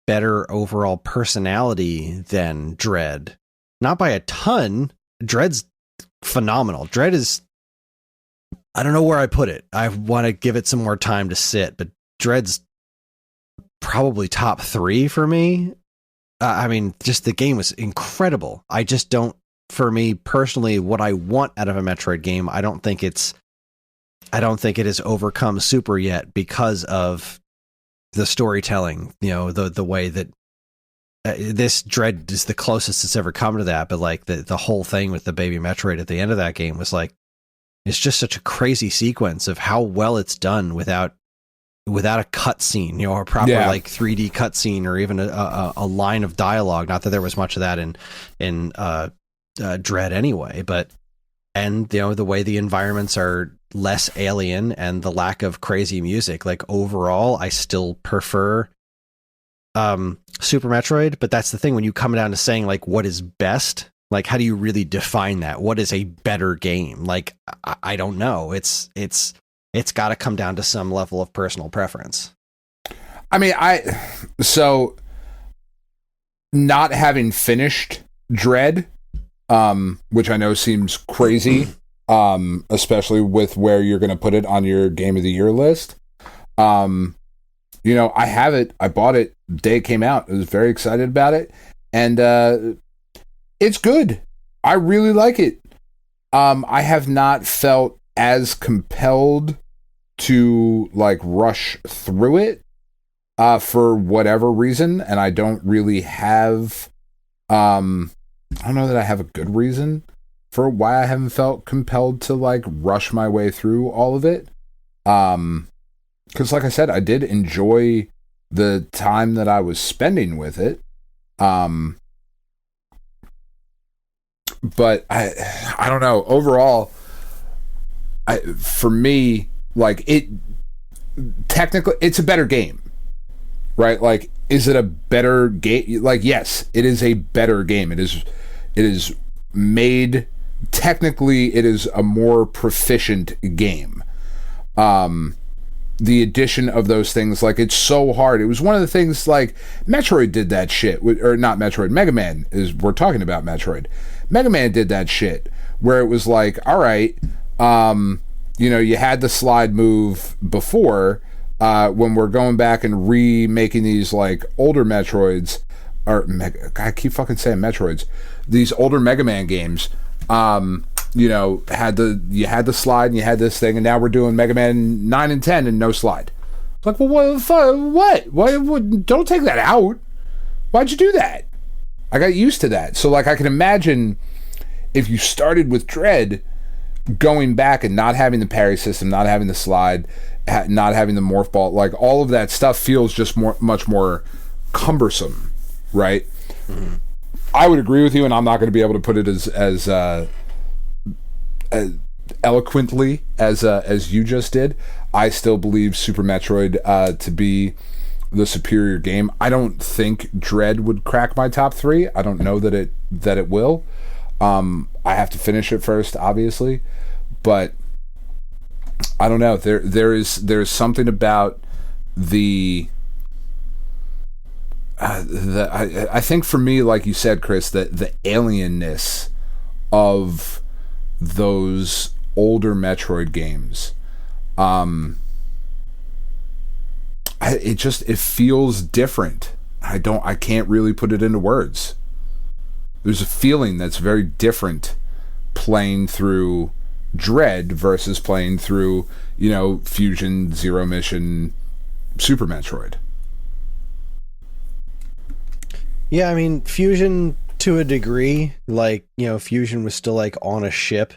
Speaker 2: better overall personality than Dread. Not by a ton. Dread's phenomenal. Dread is, I don't know where I put it. I want to give it some more time to sit, but Dread's probably top 3 for me. I mean, just the game was incredible. I just don't, for me personally, what I want out of a Metroid game, I don't think it has overcome Super yet because of the storytelling, you know, the way that this Dread is the closest it's ever come to that. But like the whole thing with the baby Metroid at the end of that game was like, it's just such a crazy sequence of how well it's done without a cutscene, you know, or proper like 3D cutscene or even a line of dialogue. Not that there was much of that in Dread anyway, but, and you know, the way the environments are less alien and the lack of crazy music, like overall, I still prefer Super Metroid. But that's the thing, when you come down to saying like what is best, like how do you really define that? What is a better game? Like I don't know. It's got to come down to some level of personal preference.
Speaker 3: I mean, so not having finished Dread, which I know seems crazy, especially with where you're going to put it on your Game of the Year list. You know, I have it. I bought it the day it came out. I was very excited about it. And it's good. I really like it. I have not felt as compelled to like rush through it for whatever reason, and I don't really have I don't know that I have a good reason for why I haven't felt compelled to like rush my way through all of it, because like I said, I did enjoy the time that I was spending with it, but I don't know, overall for me, like, it technically, it's a better game, right? Like, is it a better game? Like, yes, it is a better game. It is made, technically, it is a more proficient game. The addition of those things, like, it's so hard. It was one of the things, like, Metroid did that shit, or not Metroid, Mega Man we're talking about Metroid. Mega Man did that shit, where it was like, all right, you know, you had the slide move before. When we're going back and remaking these like older Metroids, I keep fucking saying Metroids, these older Mega Man games, you know, you had the slide and you had this thing, and now we're doing Mega Man 9 and 10 and no slide. It's like, well, what the fuck? What? Don't take that out. Why'd you do that? I got used to that. So like, I can imagine if you started with Dread, going back and not having the parry system, not having the slide, not having the morph ball, like all of that stuff feels just much more cumbersome, right? Mm-hmm. I would agree with you, and I'm not going to be able to put it as eloquently as you just did. I still believe Super Metroid to be the superior game. I don't think Dread would crack my top 3. I don't know that it will. I have to finish it first, obviously, but I don't know. There's something about I think for me, like you said, Chris, the alienness of those older Metroid games, it feels different. I can't really put it into words. There's a feeling that's very different playing through Dread versus playing through, you know, Fusion, Zero Mission, Super Metroid.
Speaker 2: Yeah, I mean, Fusion to a degree, like, you know, Fusion was still like on a ship,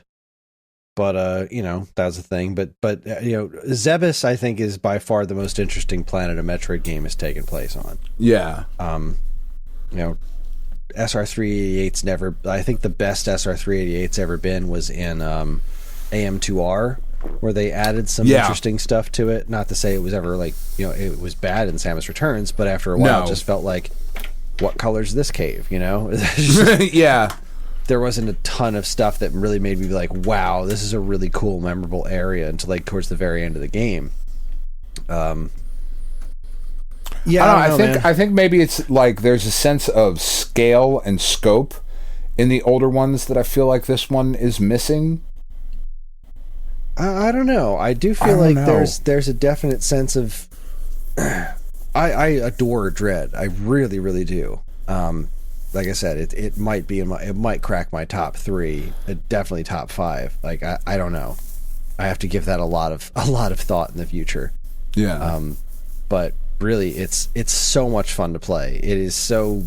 Speaker 2: but you know, that was the thing. But you know, Zebes, I think, is by far the most interesting planet a Metroid game has taken place on.
Speaker 3: Yeah.
Speaker 2: You know, SR388's never. I think the best SR388's ever been was in AM2R, where they added some interesting stuff to it. Not to say it was ever like, it was bad in Samus Returns, but after a while, it just felt like, what color's this cave?
Speaker 3: Yeah.
Speaker 2: There wasn't a ton of stuff that really made me be like, wow, this is a really cool, memorable area until like towards the very end of the game.
Speaker 3: I think maybe it's like there's a sense of scale and scope in the older ones that I feel like this one is missing.
Speaker 2: I don't know. I do feel like there's a definite sense of I adore Dread. I really, really do. Like I said, it might be it might crack my top 3, definitely top 5. Like I don't know. I have to give that a lot of thought in the future.
Speaker 3: Yeah.
Speaker 2: But really, it's so much fun to play. It is so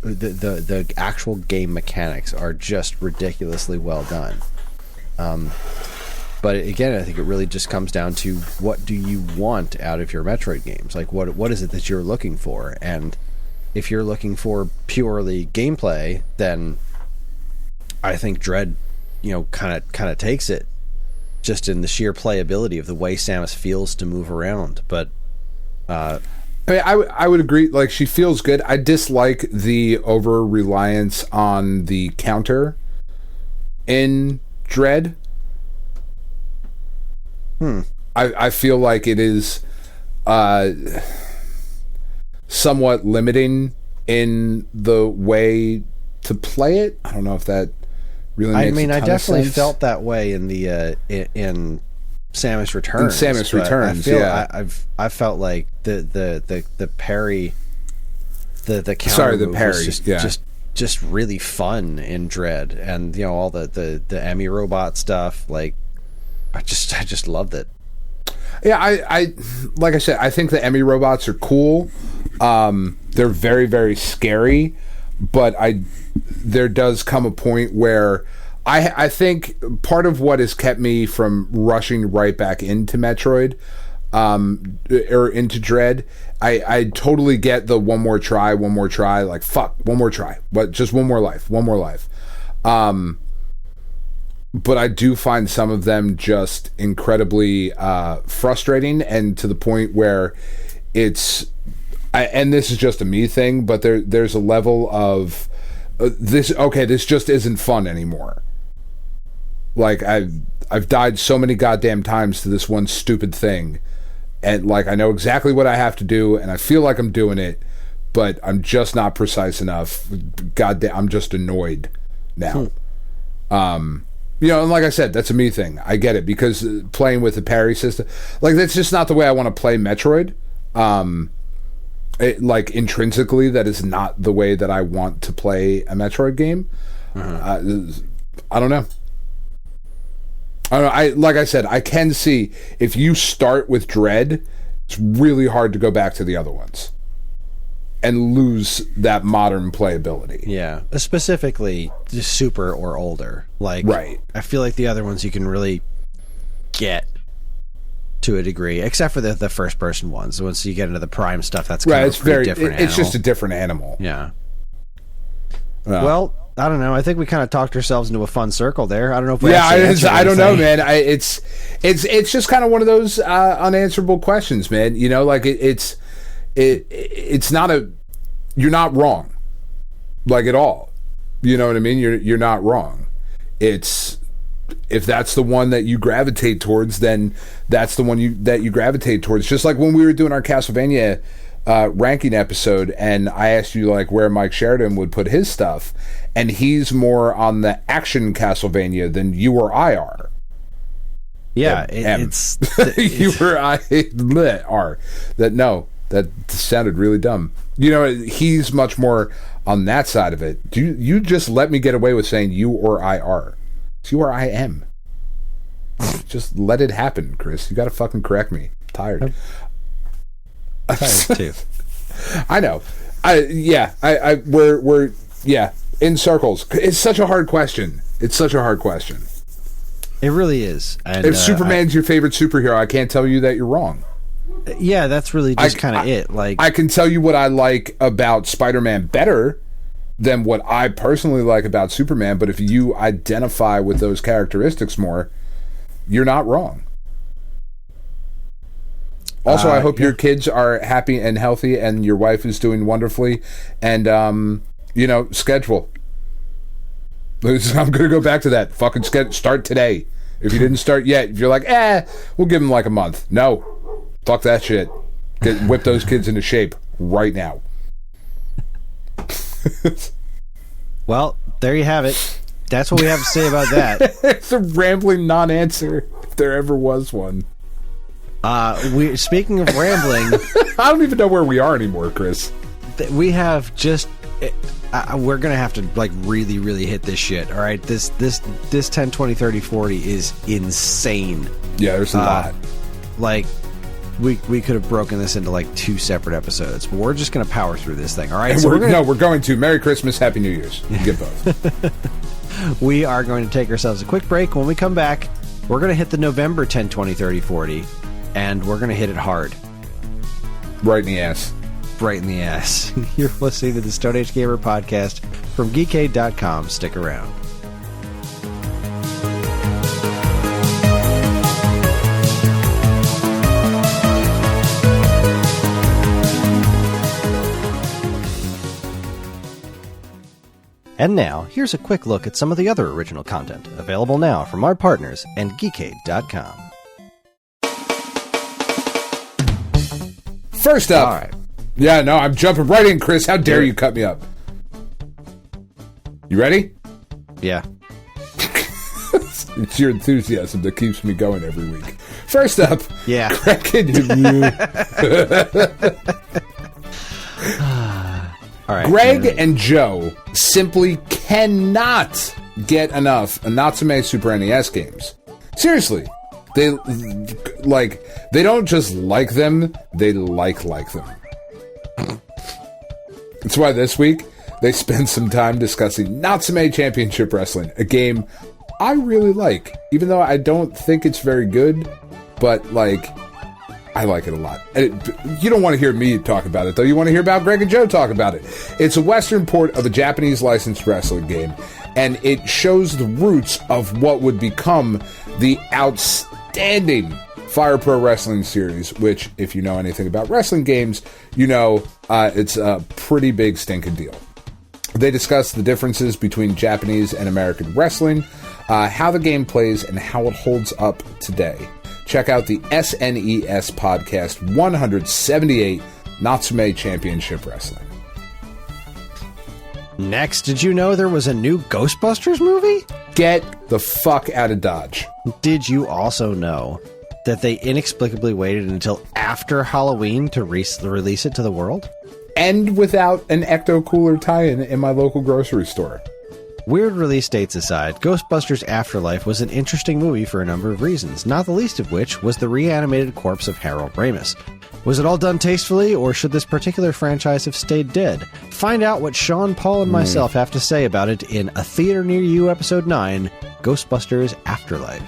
Speaker 2: the actual game mechanics are just ridiculously well done. But again, I think it really just comes down to, what do you want out of your Metroid games? Like, what is it that you're looking for? And if you're looking for purely gameplay, then I think Dread, kind of takes it, just in the sheer playability of the way Samus feels to move around. But
Speaker 3: I mean, I would agree. Like, she feels good. I dislike the over reliance on the counter in Dread. I feel like it is somewhat limiting in the way to play it. I don't know if that really makes a ton
Speaker 2: I definitely
Speaker 3: of sense.
Speaker 2: felt that way in the in Samus Returns.
Speaker 3: In Samus Returns, yeah.
Speaker 2: I felt like the parry, the counter
Speaker 3: Sorry, the
Speaker 2: move
Speaker 3: parry,
Speaker 2: was
Speaker 3: yeah.
Speaker 2: just really fun in Dread, and all the Emmy robot stuff. Like, I just loved it.
Speaker 3: Yeah, I like I said, I think the Emmy robots are cool. They're very, very scary, but there does come a point where I think part of what has kept me from rushing right back into Metroid, or into Dread, I totally get the one more try, like, fuck, one more try, but just one more life. But I do find some of them just incredibly frustrating, and to the point where and this is just a me thing, but there's a level of this just isn't fun anymore. Like, I've died so many goddamn times to this one stupid thing, and like, I know exactly what I have to do, and I feel like I'm doing it, but I'm just not precise enough. Goddamn, I'm just annoyed now. And like I said, that's a me thing. I get it, because playing with the parry system, like, that's just not the way I want to play Metroid. Like, intrinsically, that is not the way that I want to play a Metroid game. I don't know. Like I said, I can see if you start with Dread, it's really hard to go back to the other ones and lose that modern playability.
Speaker 2: Yeah, specifically just Super or older. Like,
Speaker 3: right.
Speaker 2: I feel like the other ones you can really get to a degree, except for the first person ones. Once you get into the Prime stuff, that's kind of a different animal.
Speaker 3: It's just a different animal.
Speaker 2: Yeah. Well, I don't know. I think we kind of talked ourselves into a fun circle there. I don't know if we
Speaker 3: I don't know, man. It's just kind of one of those unanswerable questions, man. Like, it's not you're not wrong, like, at all. You know what I mean? You're not wrong. It's, if that's the one that you gravitate towards, then that's the one that you gravitate towards. Just like when we were doing our Castlevania ranking episode, and I asked you, like, where Mike Sheridan would put his stuff, and he's more on the action Castlevania than you or I are.
Speaker 2: Yeah, it's
Speaker 3: you or I are. That sounded really dumb. He's much more on that side of it. You just let me get away with saying you or I are. It's you or I am. Just let it happen, Chris. You got to fucking correct me. I'm tired.
Speaker 2: I'm tired too.
Speaker 3: I know. We're in circles. It's such a hard question.
Speaker 2: It really is. And,
Speaker 3: if Superman's your favorite superhero, I can't tell you that you're wrong.
Speaker 2: Yeah, that's really just kind of it. Like,
Speaker 3: I can tell you what I like about Spider-Man better, than what I personally like about Superman, but if you identify with those characteristics more, you're not wrong. Also, I hope your kids are happy and healthy and your wife is doing wonderfully. And, schedule. I'm going to go back to that. Fucking start today. If you didn't start yet, if you're like, we'll give them like a month. No. Fuck that shit. Whip those kids into shape right now.
Speaker 2: Well, there you have it. That's what we have to say about that.
Speaker 3: It's a rambling non-answer, if there ever was one.
Speaker 2: Speaking of rambling,
Speaker 3: I don't even know where we are anymore, Chris.
Speaker 2: We have just. We're gonna have to like really, really hit this shit. All right, this 10, 20, 30, 40 is insane.
Speaker 3: Yeah, there's a lot.
Speaker 2: Like. We could have broken this into like 2 separate episodes, but we're just going to power through this thing. All right.
Speaker 3: So we're going to Merry Christmas, Happy New Year's. You get both.
Speaker 2: We are going to take ourselves a quick break. When we come back, we're going to hit the November 10, 20, 30, 40, and we're going to hit it hard.
Speaker 3: Right in the ass.
Speaker 2: Right in the ass. You're listening to the Stone Age Gamer podcast from Geekade.com. Stick around. And now, here's a quick look at some of the other original content available now from our partners and Geekade.com.
Speaker 3: First up.
Speaker 2: All right.
Speaker 3: Yeah, no, I'm jumping right in, Chris. How dare you cut me up? You ready?
Speaker 2: Yeah.
Speaker 3: It's your enthusiasm that keeps me going every week. First up.
Speaker 2: Yeah. All right,
Speaker 3: Greg and Joe simply cannot get enough Natsume Super NES games. Seriously. They don't just like them, they like them. That's why this week they spend some time discussing Natsume Championship Wrestling, a game I really like, even though I don't think it's very good, but I like it a lot. You don't want to hear me talk about it, though. You want to hear about Greg and Joe talk about it. It's a Western port of a Japanese licensed wrestling game, and it shows the roots of what would become the outstanding Fire Pro Wrestling series, which, if you know anything about wrestling games, you know it's a pretty big stinking deal. They discuss the differences between Japanese and American wrestling, how the game plays, and how it holds up today. Check out the SNES podcast 178, Natsume Championship Wrestling.
Speaker 2: Next, did you know there was a new Ghostbusters movie?
Speaker 3: Get the fuck out of Dodge.
Speaker 2: Did you also know that they inexplicably waited until after Halloween to release it to the world?
Speaker 3: And without an Ecto Cooler tie-in in my local grocery store.
Speaker 2: Weird release dates aside, Ghostbusters Afterlife was an interesting movie for a number of reasons, not the least of which was the reanimated corpse of Harold Ramis. Was it all done tastefully, or should this particular franchise have stayed dead? Find out what Sean, Paul, and myself have to say about it in A Theater Near You, Episode 9, Ghostbusters Afterlife.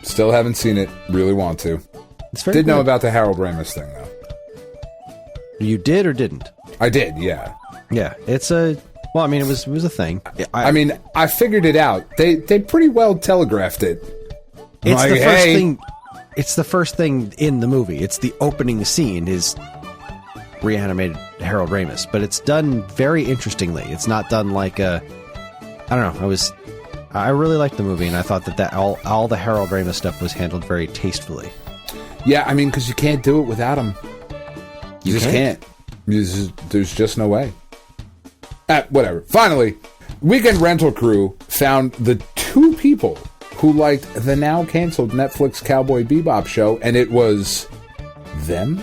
Speaker 3: Still haven't seen it. Really want to. Did know about the Harold Ramis thing, though.
Speaker 2: You did or didn't?
Speaker 3: I did, yeah.
Speaker 2: Yeah, it's a... Well, I mean, it was a thing.
Speaker 3: I figured it out. They pretty well telegraphed it.
Speaker 2: It's the first thing. It's the first thing in the movie. It's the opening scene is reanimated Harold Ramis, but it's done very interestingly. It's not done like a. I don't know. I really liked the movie, and I thought that all the Harold Ramis stuff was handled very tastefully.
Speaker 3: Yeah, I mean, because you can't do it without him. You just can't. There's just no way. Whatever. Finally, Weekend Rental Crew found the 2 people who liked the now canceled Netflix Cowboy Bebop show, and it was them?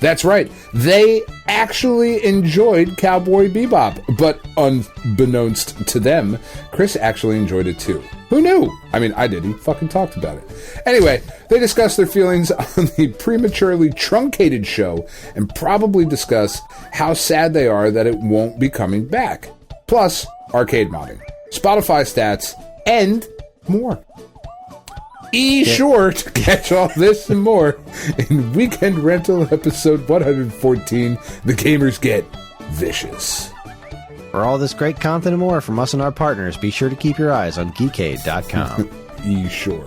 Speaker 3: That's right. They actually enjoyed Cowboy Bebop, but unbeknownst to them, Chris actually enjoyed it too. Who knew? I mean, I did. He fucking talked about it. Anyway, they discuss their feelings on the prematurely truncated show and probably discuss how sad they are that it won't be coming back. Plus, arcade modding, Spotify stats, and more. Sure to catch all this and more in Weekend Rental episode 114, The Gamers Get Vicious.
Speaker 2: For all this great content and more from us and our partners, be sure to keep your eyes on Geekade.com.
Speaker 3: You sure?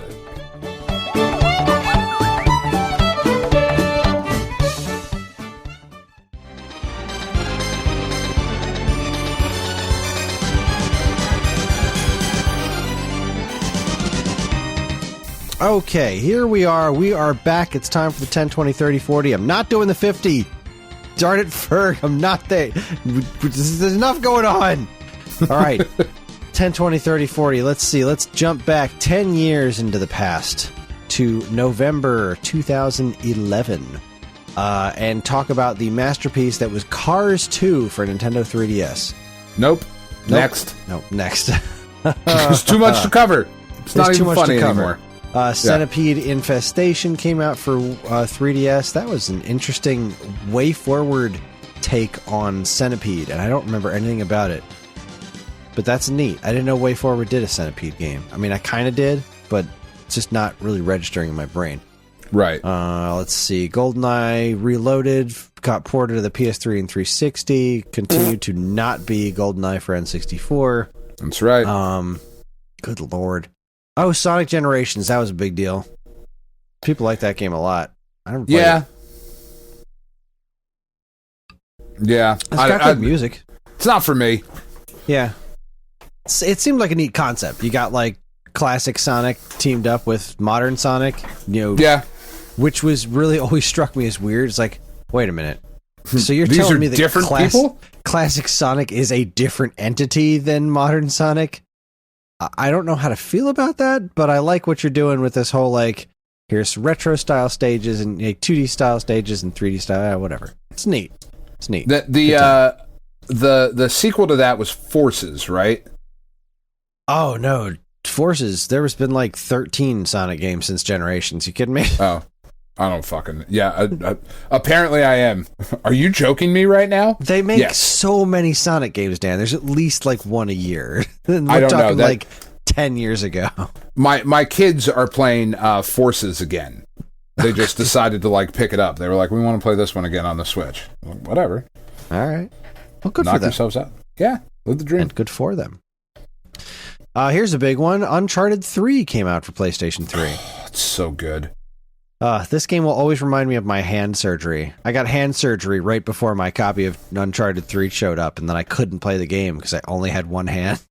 Speaker 2: Okay, here we are. We are back. It's time for the 10, 20, 30, 40. I'm not doing the 50. Darn it, Ferg. I'm not there. There's enough going on. All right. 10, 20, 30, 40. Let's see. Let's jump back 10 years into the past to November 2011 and talk about the masterpiece that was Cars 2 for Nintendo 3DS.
Speaker 3: Nope. Next.
Speaker 2: Nope. Next.
Speaker 3: There's too much to cover. It's not
Speaker 2: There's
Speaker 3: even
Speaker 2: too much
Speaker 3: funny
Speaker 2: to cover.
Speaker 3: anymore.
Speaker 2: Centipede Infestation came out for 3DS. That was an interesting way forward take on Centipede, and I don't remember anything about it. But that's neat. I didn't know Way Forward did a Centipede game. I mean, I kind of did, but it's just not really registering in my brain.
Speaker 3: Right.
Speaker 2: Let's see. GoldenEye Reloaded got ported to the PS3 and 360. Continued to not be GoldenEye for N64.
Speaker 3: That's right.
Speaker 2: Good lord. Oh, Sonic Generations. That was a big deal. People like that game a lot. I never played it.
Speaker 3: Yeah.
Speaker 2: It's got good music.
Speaker 3: It's not for me.
Speaker 2: Yeah. It seemed like a neat concept. You got like classic Sonic teamed up with modern Sonic,
Speaker 3: Yeah.
Speaker 2: which was really always struck me as weird. It's like, wait a minute. So you're
Speaker 3: These
Speaker 2: telling
Speaker 3: are
Speaker 2: me that
Speaker 3: different people?
Speaker 2: classic Sonic is a different entity than modern Sonic? I don't know how to feel about that, but I like what you're doing with this whole, like, here's retro style stages and 2D style stages and 3D style, whatever. It's neat. It's neat.
Speaker 3: The sequel to that was Forces, right?
Speaker 2: Oh, no. Forces. There has been like 13 Sonic games since Generations. You kidding me?
Speaker 3: Oh, I don't fucking... Yeah, apparently I am. Are you joking me right now?
Speaker 2: They make so many Sonic games, Dan. There's at least like one a year. We're
Speaker 3: I don't know.
Speaker 2: talking like 10 years ago.
Speaker 3: My kids are playing Forces again. They just decided to like pick it up. They were like, we want to play this one again on the Switch. Well, whatever.
Speaker 2: All right. Well, good
Speaker 3: Knock
Speaker 2: for them.
Speaker 3: yourselves out. Yeah, live the dream.
Speaker 2: And good for them. Here's a big one. Uncharted 3 came out for PlayStation 3.
Speaker 3: It's so good.
Speaker 2: This game will always remind me of my hand surgery. I got hand surgery right before my copy of Uncharted 3 showed up, and then I couldn't play the game because I only had one hand.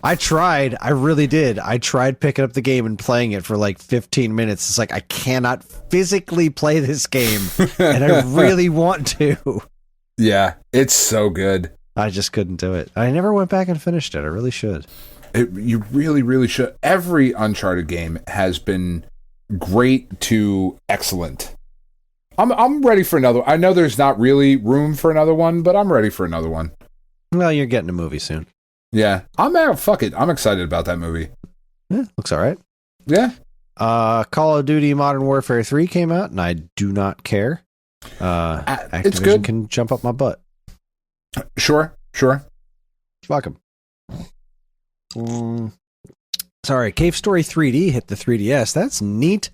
Speaker 2: I tried. I really did. I tried picking up the game and playing it for like 15 minutes. It's like, I cannot physically play this game, and I really want to.
Speaker 3: Yeah, it's so good.
Speaker 2: I just couldn't do it. I never went back and finished it. I really should.
Speaker 3: You really, really should. Every Uncharted game has been great to excellent. I'm ready for another. I know there's not really room for another one, but I'm ready for another one.
Speaker 2: Well, you're getting a movie soon.
Speaker 3: Yeah, I'm out. Fuck it. I'm excited about that movie.
Speaker 2: Yeah, looks all right.
Speaker 3: Yeah.
Speaker 2: Call of Duty Modern Warfare 3 came out, and I do not care. Activision
Speaker 3: it's good.
Speaker 2: Can jump up my butt.
Speaker 3: Sure.
Speaker 2: Fuck them. Sorry, Cave Story 3D hit the 3DS. That's neat.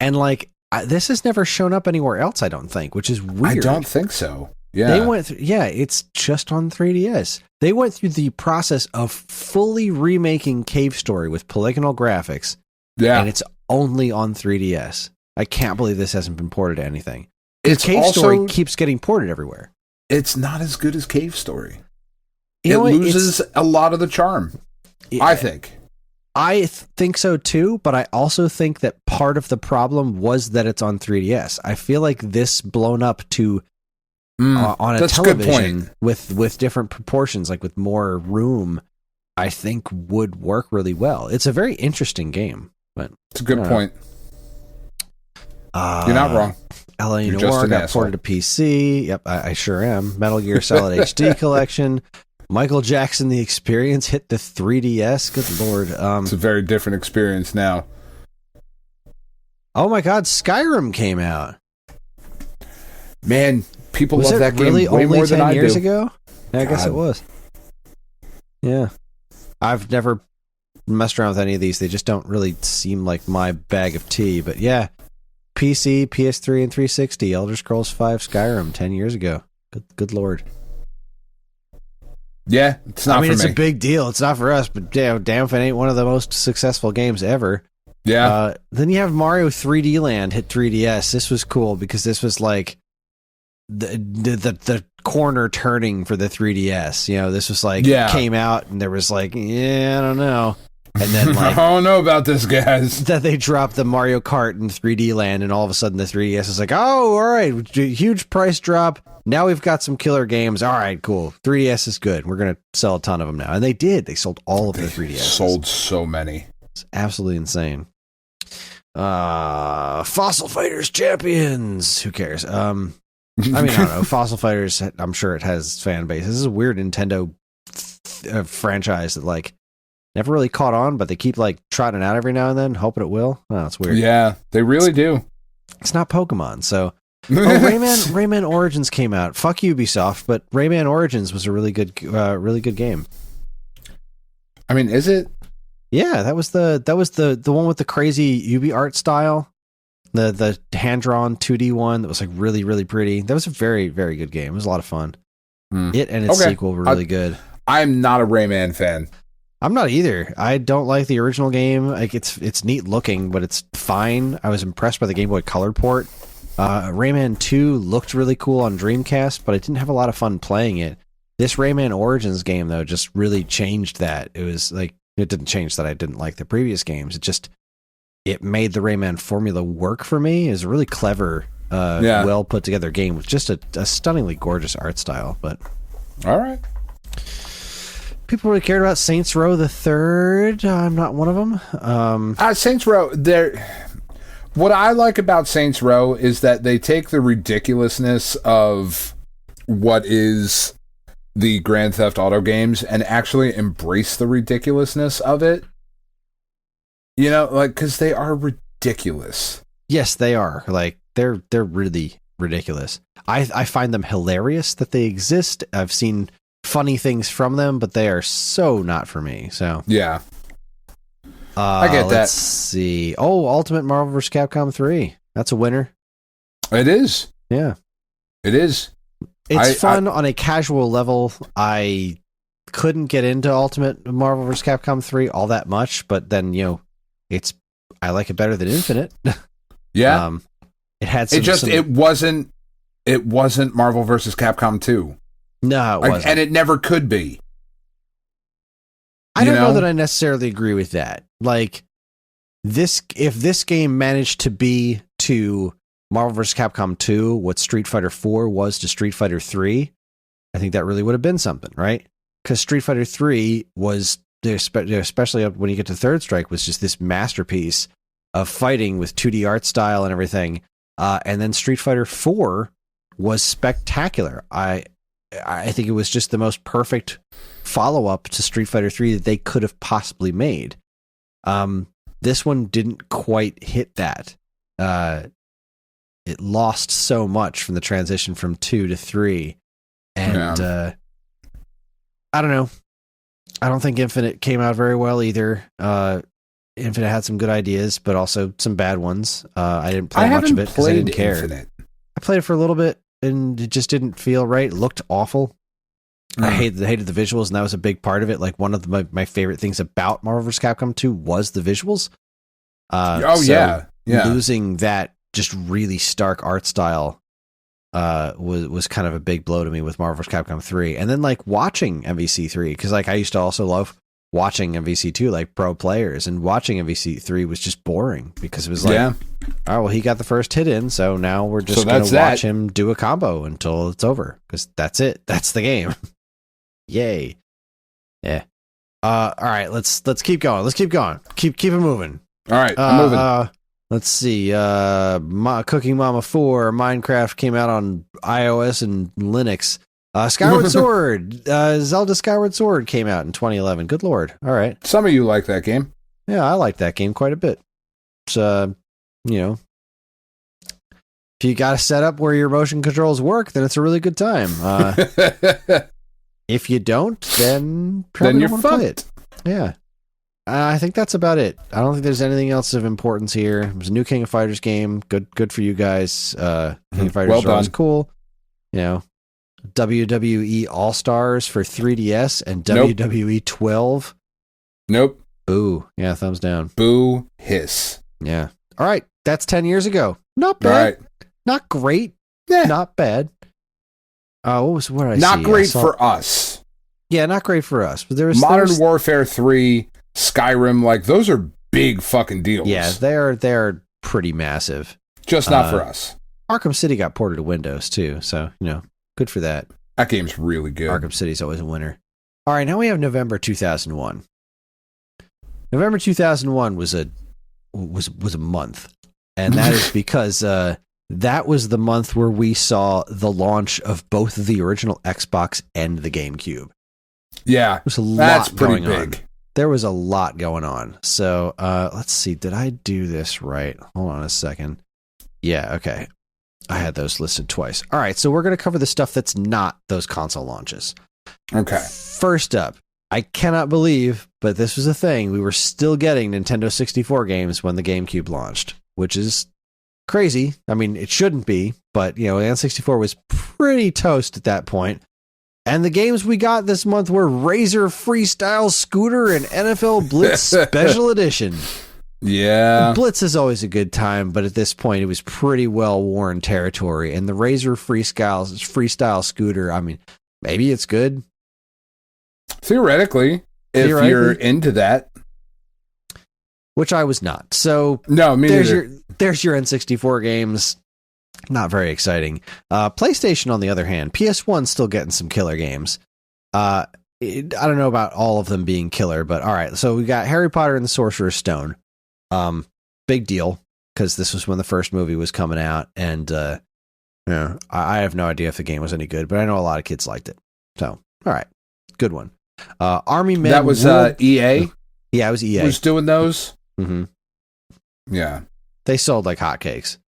Speaker 2: And like, this has never shown up anywhere else, I don't think, which is weird.
Speaker 3: I don't think so. Yeah.
Speaker 2: They went through, it's just on 3DS. They went through the process of fully remaking Cave Story with polygonal graphics.
Speaker 3: Yeah.
Speaker 2: And it's only on 3DS. I can't believe this hasn't been ported to anything.
Speaker 3: It's
Speaker 2: Cave
Speaker 3: also,
Speaker 2: Story keeps getting ported everywhere.
Speaker 3: It's not as good as Cave Story.
Speaker 2: You
Speaker 3: it
Speaker 2: know what?
Speaker 3: loses a lot of the charm. I think.
Speaker 2: I think so too, but I also think that part of the problem was that it's on 3DS. I feel like this blown up to on a television with different proportions, like with more room, I think would work really well. It's a very interesting game, but
Speaker 3: it's a good point. You're not wrong.
Speaker 2: L.A. Noire got ported to PC. Yep, I sure am. Metal Gear Solid HD Collection. Michael Jackson The Experience hit the 3DS. Good lord.
Speaker 3: It's a very different experience now.
Speaker 2: Oh my god, Skyrim came out.
Speaker 3: Man, people
Speaker 2: was
Speaker 3: love that game
Speaker 2: really
Speaker 3: way
Speaker 2: only
Speaker 3: more than
Speaker 2: 10
Speaker 3: I
Speaker 2: years
Speaker 3: do.
Speaker 2: ago? Yeah, I guess it was. Yeah. I've never messed around with any of these. They just don't really seem like my bag of tea. But yeah, PC, PS3, and 360, Elder Scrolls V Skyrim 10 years ago. Good lord.
Speaker 3: Yeah, it's not.
Speaker 2: I mean,
Speaker 3: for
Speaker 2: it's
Speaker 3: me.
Speaker 2: a big deal. It's not for us, but damn if it ain't one of the most successful games ever.
Speaker 3: Yeah.
Speaker 2: Then you have Mario 3D Land hit 3DS. This was cool because this was like the corner turning for the 3DS. You know, this was like came out and there was like, I don't know. And then like
Speaker 3: I don't know about this, guys.
Speaker 2: that they dropped the Mario Kart in 3D Land, and all of a sudden the 3DS is like, oh, all right, huge price drop. Now we've got some killer games. All right, cool. 3DS is good. We're gonna sell a ton of them now, and they did. They sold all of the 3DS.
Speaker 3: Sold so many.
Speaker 2: It's absolutely insane. Fossil Fighters Champions. Who cares? I mean, I don't know. Fossil Fighters. I'm sure it has fan base. This is a weird Nintendo franchise that like never really caught on, but they keep like trotting it out every now and then, hoping it will. Oh, it's weird.
Speaker 3: Yeah, they really do.
Speaker 2: It's not Pokemon, so. Rayman Origins came out. Fuck Ubisoft, but Rayman Origins was a really good game.
Speaker 3: I mean, is it?
Speaker 2: Yeah, that was the one with the crazy Ubi art style, the hand drawn 2D one that was like really really pretty. That was a very very good game. It was a lot of fun. It and its sequel were really good.
Speaker 3: I'm not a Rayman fan.
Speaker 2: I'm not either. I don't like the original game. Like it's neat looking, but it's fine. I was impressed by the Game Boy Color port. Rayman 2 looked really cool on Dreamcast, but I didn't have a lot of fun playing it. This Rayman Origins game, though, just really changed that. It was like, it didn't change that I didn't like the previous games. It made the Rayman formula work for me. It was a really clever, well put together game with just a stunningly gorgeous art style. But
Speaker 3: all right.
Speaker 2: People really cared about Saints Row the Third. I'm not one of them.
Speaker 3: Saints Row, what I like about Saints Row is that they take the ridiculousness of what is the Grand Theft Auto games and actually embrace the ridiculousness of it. You know, like, because they are ridiculous.
Speaker 2: Yes, they are. Like, they're really ridiculous. I find them hilarious that they exist. I've seen funny things from them, but they are so not for me. So
Speaker 3: yeah. I get that.
Speaker 2: Let's see. Oh, Ultimate Marvel vs. Capcom 3. That's a winner.
Speaker 3: It is.
Speaker 2: Yeah.
Speaker 3: It is.
Speaker 2: It's fun on a casual level. I couldn't get into Ultimate Marvel vs. Capcom 3 all that much, but then, you know, I like it better than Infinite.
Speaker 3: Yeah.
Speaker 2: It had some...
Speaker 3: It wasn't Marvel vs. Capcom 2.
Speaker 2: No, it wasn't.
Speaker 3: And it never could be.
Speaker 2: I don't know that I necessarily agree with that. Like, if this game managed to be to Marvel vs. Capcom 2 what Street Fighter 4 was to Street Fighter 3, I think that really would have been something, right? Because Street Fighter 3 was, especially when you get to Third Strike, was just this masterpiece of fighting with 2D art style and everything. And then Street Fighter 4 was spectacular. I think it was just the most perfect follow-up to Street Fighter 3 that they could have possibly made. This one didn't quite hit that. It lost so much from the transition from 2 to 3. And I don't know. I don't think Infinite came out very well either. Infinite had some good ideas, but also some bad ones. I didn't play much of it because I didn't care.
Speaker 3: Infinite.
Speaker 2: I played it for a little bit, and it just didn't feel right. It looked awful. I hated the visuals, and that was a big part of it. Like, one of my favorite things about Marvel vs. Capcom 2 was the visuals.
Speaker 3: Yeah.
Speaker 2: Losing that just really stark art style was kind of a big blow to me with Marvel vs. Capcom 3. And then, like, watching MVC 3, because, like, I used to also love watching MVC 2, like, pro players, and watching MVC 3 was just boring, because it was like, oh, well, he got the first hit in, so now we're just going to watch him do a combo until it's over, because that's it. That's the game. Yay. Yeah. All right, let's keep going. Let's keep going. Keep it moving.
Speaker 3: All right, I'm moving.
Speaker 2: Let's see. Cooking Mama 4, Minecraft came out on iOS and Linux. Skyward Sword, Zelda Skyward Sword came out in 2011. Good lord. All right.
Speaker 3: Some of you like that game.
Speaker 2: Yeah, I like that game quite a bit. It's, you know, if you got a setup where your motion controls work, then it's a really good time. If you don't, then probably
Speaker 3: you're
Speaker 2: don't want to play it. Yeah. I think that's about it. I don't think there's anything else of importance here. It was a new King of Fighters game. Good for you guys. King of Fighters was cool. You know, WWE All Stars for 3DS and
Speaker 3: Nope.
Speaker 2: WWE 12.
Speaker 3: Nope.
Speaker 2: Boo. Yeah, thumbs down.
Speaker 3: Boo. Hiss.
Speaker 2: Yeah. All right. That's 10 years ago. Not
Speaker 3: All
Speaker 2: bad.
Speaker 3: right.
Speaker 2: Not great.
Speaker 3: Yeah.
Speaker 2: Not bad. What did I see?
Speaker 3: Not
Speaker 2: I
Speaker 3: great
Speaker 2: saw-
Speaker 3: for us.
Speaker 2: Yeah, not great for us. But there was
Speaker 3: Modern Warfare 3, Skyrim, like those are big fucking deals.
Speaker 2: Yeah, they're pretty massive.
Speaker 3: Just not for us.
Speaker 2: Arkham City got ported to Windows too, so good for that.
Speaker 3: That game's really good.
Speaker 2: Arkham City's always a winner. All right, now we have November 2001. November 2001 was a month, and that is because that was the month where we saw the launch of both the original Xbox and the GameCube.
Speaker 3: Yeah,
Speaker 2: There was a
Speaker 3: that's
Speaker 2: lot
Speaker 3: pretty
Speaker 2: going on.
Speaker 3: big.
Speaker 2: There was a lot going on. So let's see. Did I do this right? Hold on a second. Yeah, okay. I had those listed twice. All right, so we're going to cover the stuff that's not those console launches.
Speaker 3: Okay.
Speaker 2: First up, I cannot believe, but this was a thing. We were still getting Nintendo 64 games when the GameCube launched, which is crazy. I mean, it shouldn't be, but the N64 was pretty toast at that point. And the games we got this month were Razor Freestyle Scooter and NFL Blitz Special Edition.
Speaker 3: Yeah.
Speaker 2: Blitz is always a good time, but at this point, it was pretty well-worn territory. And the Razor Freestyle Scooter, I mean, maybe it's good.
Speaker 3: Theoretically, if you're into that.
Speaker 2: Which I was not. So
Speaker 3: no, me neither.
Speaker 2: There's your N64 games. Not very exciting. PlayStation, on the other hand, PS1 still getting some killer games. I don't know about all of them being killer, but all right. So we got Harry Potter and the Sorcerer's Stone. Big deal, because this was when the first movie was coming out, and I have no idea if the game was any good, but I know a lot of kids liked it. So, all right, good one. Army Men.
Speaker 3: That was EA.
Speaker 2: Yeah, it was EA.
Speaker 3: Was doing those.
Speaker 2: Mm-hmm.
Speaker 3: Yeah,
Speaker 2: they sold like hotcakes.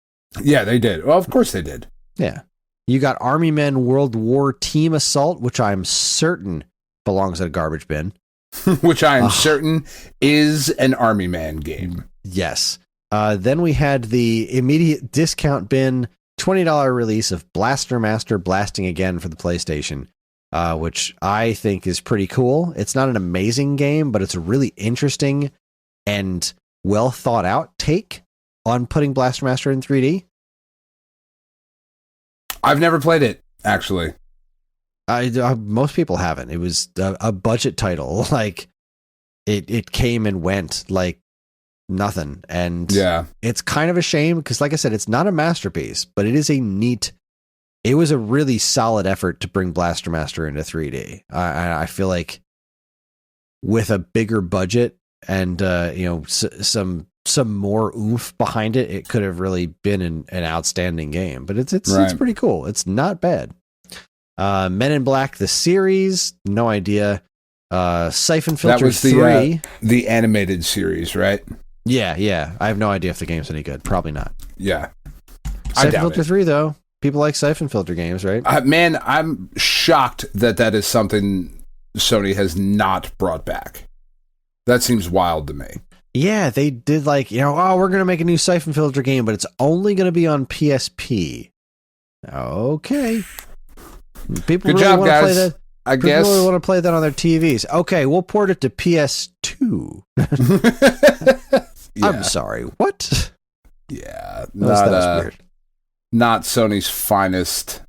Speaker 3: Yeah, they did. Well, of course they did.
Speaker 2: Yeah. You got Army Men World War Team Assault, which I'm certain belongs in a garbage bin.
Speaker 3: Which I am certain is an Army Man game.
Speaker 2: Yes. Then we had the immediate discount bin $20 release of Blaster Master Blasting Again for the PlayStation, which I think is pretty cool. It's not an amazing game, but it's a really interesting and well thought out take on putting Blaster Master in 3D.
Speaker 3: I've never played it, actually.
Speaker 2: Most people haven't. It was a budget title. Like it came and went like nothing. And
Speaker 3: yeah,
Speaker 2: it's kind of a shame because, like I said, it's not a masterpiece, but it is it was a really solid effort to bring Blaster Master into 3D. I feel like with a bigger budget and some more oomph behind it, it could have really been an outstanding game. But it's pretty cool. It's not bad. Men in Black the series, no idea. Siphon Filter
Speaker 3: that was
Speaker 2: 3,
Speaker 3: the animated series, right?
Speaker 2: Yeah. I have no idea if the game's any good. Probably not.
Speaker 3: Yeah,
Speaker 2: Siphon Filter 3 though. People like Siphon Filter games, right?
Speaker 3: Man, I'm shocked that is something Sony has not brought back. That seems wild to me.
Speaker 2: Yeah, they did we're going to make a new Siphon Filter game, but it's only going to be on PSP. Okay. People
Speaker 3: Good
Speaker 2: really
Speaker 3: job,
Speaker 2: want
Speaker 3: guys.
Speaker 2: to play that.
Speaker 3: I
Speaker 2: People
Speaker 3: guess.
Speaker 2: really want to play that on their TVs. Okay, we'll port it to PS2.
Speaker 3: Yeah.
Speaker 2: I'm sorry. What?
Speaker 3: Yeah,
Speaker 2: That was weird.
Speaker 3: Not Sony's finest.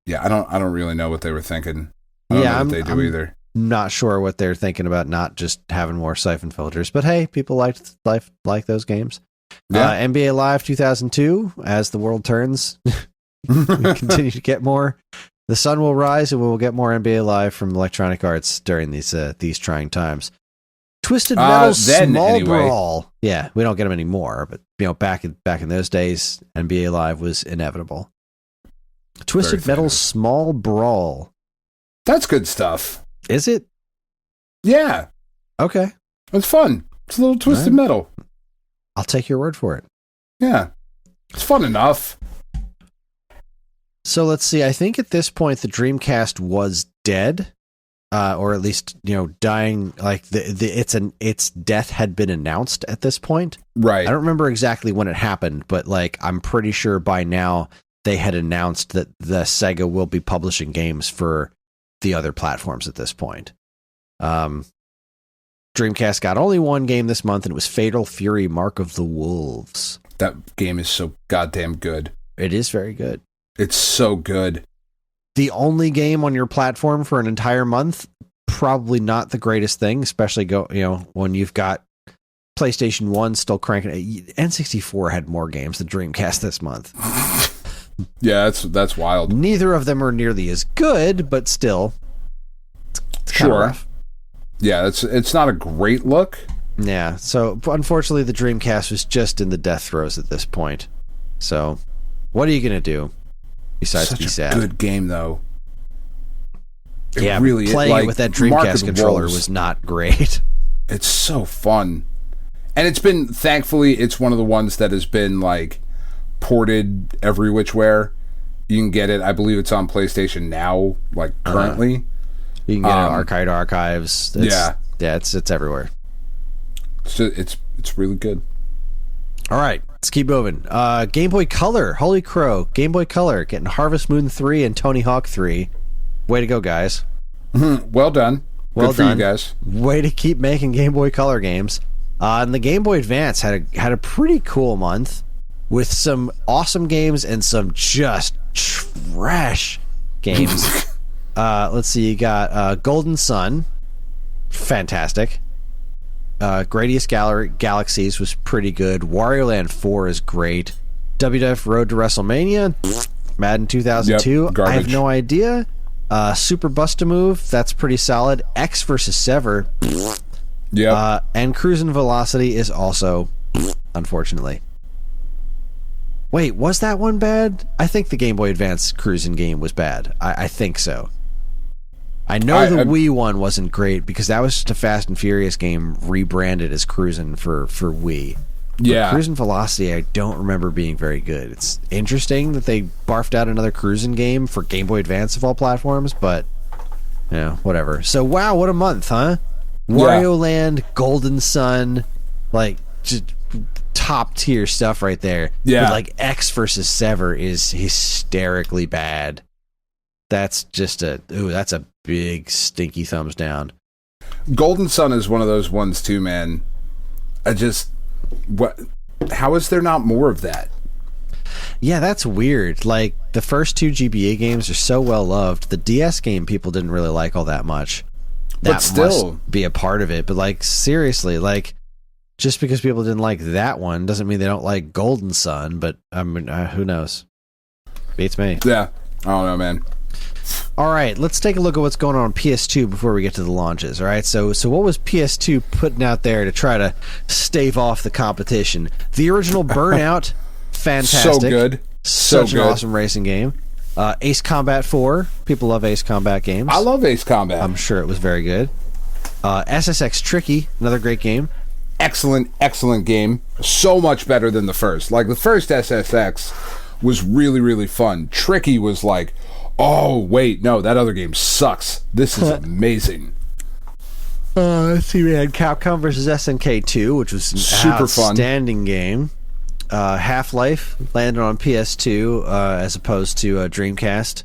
Speaker 3: Yeah, I don't really know what they were thinking. I don't know what they do either.
Speaker 2: Not sure what they're thinking about not just having more Siphon Filters, but hey, people like those games.
Speaker 3: Yeah.
Speaker 2: NBA Live 2002, as the world turns, we continue to get more. The sun will rise, and we will get more NBA Live from Electronic Arts during these trying times. Twisted Metal Small Brawl. Yeah, we don't get them anymore, but back in those days, NBA Live was inevitable. Twisted Metal Small Brawl.
Speaker 3: That's good stuff.
Speaker 2: Is it?
Speaker 3: Yeah.
Speaker 2: Okay.
Speaker 3: It's fun. It's a little Twisted Metal.
Speaker 2: I'll take your word for it.
Speaker 3: Yeah. It's fun enough.
Speaker 2: So let's see. I think at this point the Dreamcast was dead, or at least dying. Like its death had been announced at this point.
Speaker 3: Right.
Speaker 2: I don't remember exactly when it happened, but I'm pretty sure by now they had announced that the Sega will be publishing games for the other platforms at this point. Dreamcast got only one game this month, and it was Fatal Fury Mark of the Wolves.
Speaker 3: That game is so goddamn good.
Speaker 2: It is very good.
Speaker 3: It's so good.
Speaker 2: The only game on your platform for an entire month, probably not the greatest thing, especially when you've got PlayStation 1 still cranking. N64 had more games than Dreamcast this month.
Speaker 3: Yeah, that's wild.
Speaker 2: Neither of them are nearly as good, but still. It's
Speaker 3: sure.
Speaker 2: rough.
Speaker 3: Yeah, it's not a great look.
Speaker 2: Yeah, so unfortunately the Dreamcast was just in the death throes at this point. So, what are you going to do besides
Speaker 3: Such
Speaker 2: be
Speaker 3: a
Speaker 2: sad?
Speaker 3: good game, though.
Speaker 2: Yeah,
Speaker 3: really
Speaker 2: playing
Speaker 3: like,
Speaker 2: it with that
Speaker 3: Mark
Speaker 2: Dreamcast
Speaker 3: of the
Speaker 2: controller
Speaker 3: Wolves,
Speaker 2: was not great.
Speaker 3: It's so fun. And thankfully, it's one of the ones that has been, like, ported every which where. You can get it. I believe it's on PlayStation Now, like, currently.
Speaker 2: You can get it at Arcade Archives. Yeah, it's everywhere.
Speaker 3: So it's really good.
Speaker 2: All right, let's keep moving. Game Boy Color, holy crow! Game Boy Color getting Harvest Moon 3 and Tony Hawk 3. Way to go, guys!
Speaker 3: Well done.
Speaker 2: Well
Speaker 3: good for
Speaker 2: done.
Speaker 3: you guys.
Speaker 2: Way to keep making Game Boy Color games. And the Game Boy Advance had a pretty cool month with some awesome games and some just trash games. Let's see, you got Golden Sun, fantastic. Gradius Galaxies was pretty good. Wario Land 4 is great. WWF Road to WrestleMania, Madden 2002,
Speaker 3: Yep, garbage.
Speaker 2: I have no idea. Super Bust-A-Move, that's pretty solid. X vs. Sever,
Speaker 3: Yeah.
Speaker 2: and Cruisin' Velocity is also, unfortunately. Wait, was that one bad? I think the Game Boy Advance Cruisin' game was bad. I think so. I know the Wii one wasn't great because that was just a Fast and Furious game rebranded as Cruisin' for Wii.
Speaker 3: Yeah.
Speaker 2: Cruisin' Velocity, I don't remember being very good. It's interesting that they barfed out another Cruisin' game for Game Boy Advance of all platforms, but whatever. So wow, what a month, huh? Wario Land, Golden Sun, like just top tier stuff right there.
Speaker 3: Yeah.
Speaker 2: But like X vs. Sever is hysterically bad. That's just that's a big stinky thumbs down.
Speaker 3: Golden Sun is one of those ones too, man. How is there not more of that?
Speaker 2: Yeah, that's weird. Like the first two GBA games are so well loved. The DS game people didn't really like all that much. That
Speaker 3: But still,
Speaker 2: must be a part of it. But like seriously, like just because people didn't like that one doesn't mean they don't like Golden Sun. But I mean, who knows? Beats me.
Speaker 3: yeah. I don't know, man.
Speaker 2: All right, let's take a look at what's going on PS2 before we get to the launches. All right, so what was PS2 putting out there to try to stave off the competition? The original Burnout, fantastic,
Speaker 3: So good,
Speaker 2: such
Speaker 3: so
Speaker 2: an
Speaker 3: good.
Speaker 2: awesome racing game. Ace Combat 4, people love Ace Combat games.
Speaker 3: I love Ace Combat.
Speaker 2: I'm sure it was very good. SSX Tricky, another great game.
Speaker 3: Excellent game. So much better than the first. Like the first SSX was really, really fun. Tricky was like, oh wait, no, that other game sucks. This is amazing.
Speaker 2: Let's see, we had Capcom versus SNK 2, which was an
Speaker 3: Super fun.
Speaker 2: outstanding game. Half-Life landed on PS2 as opposed to Dreamcast.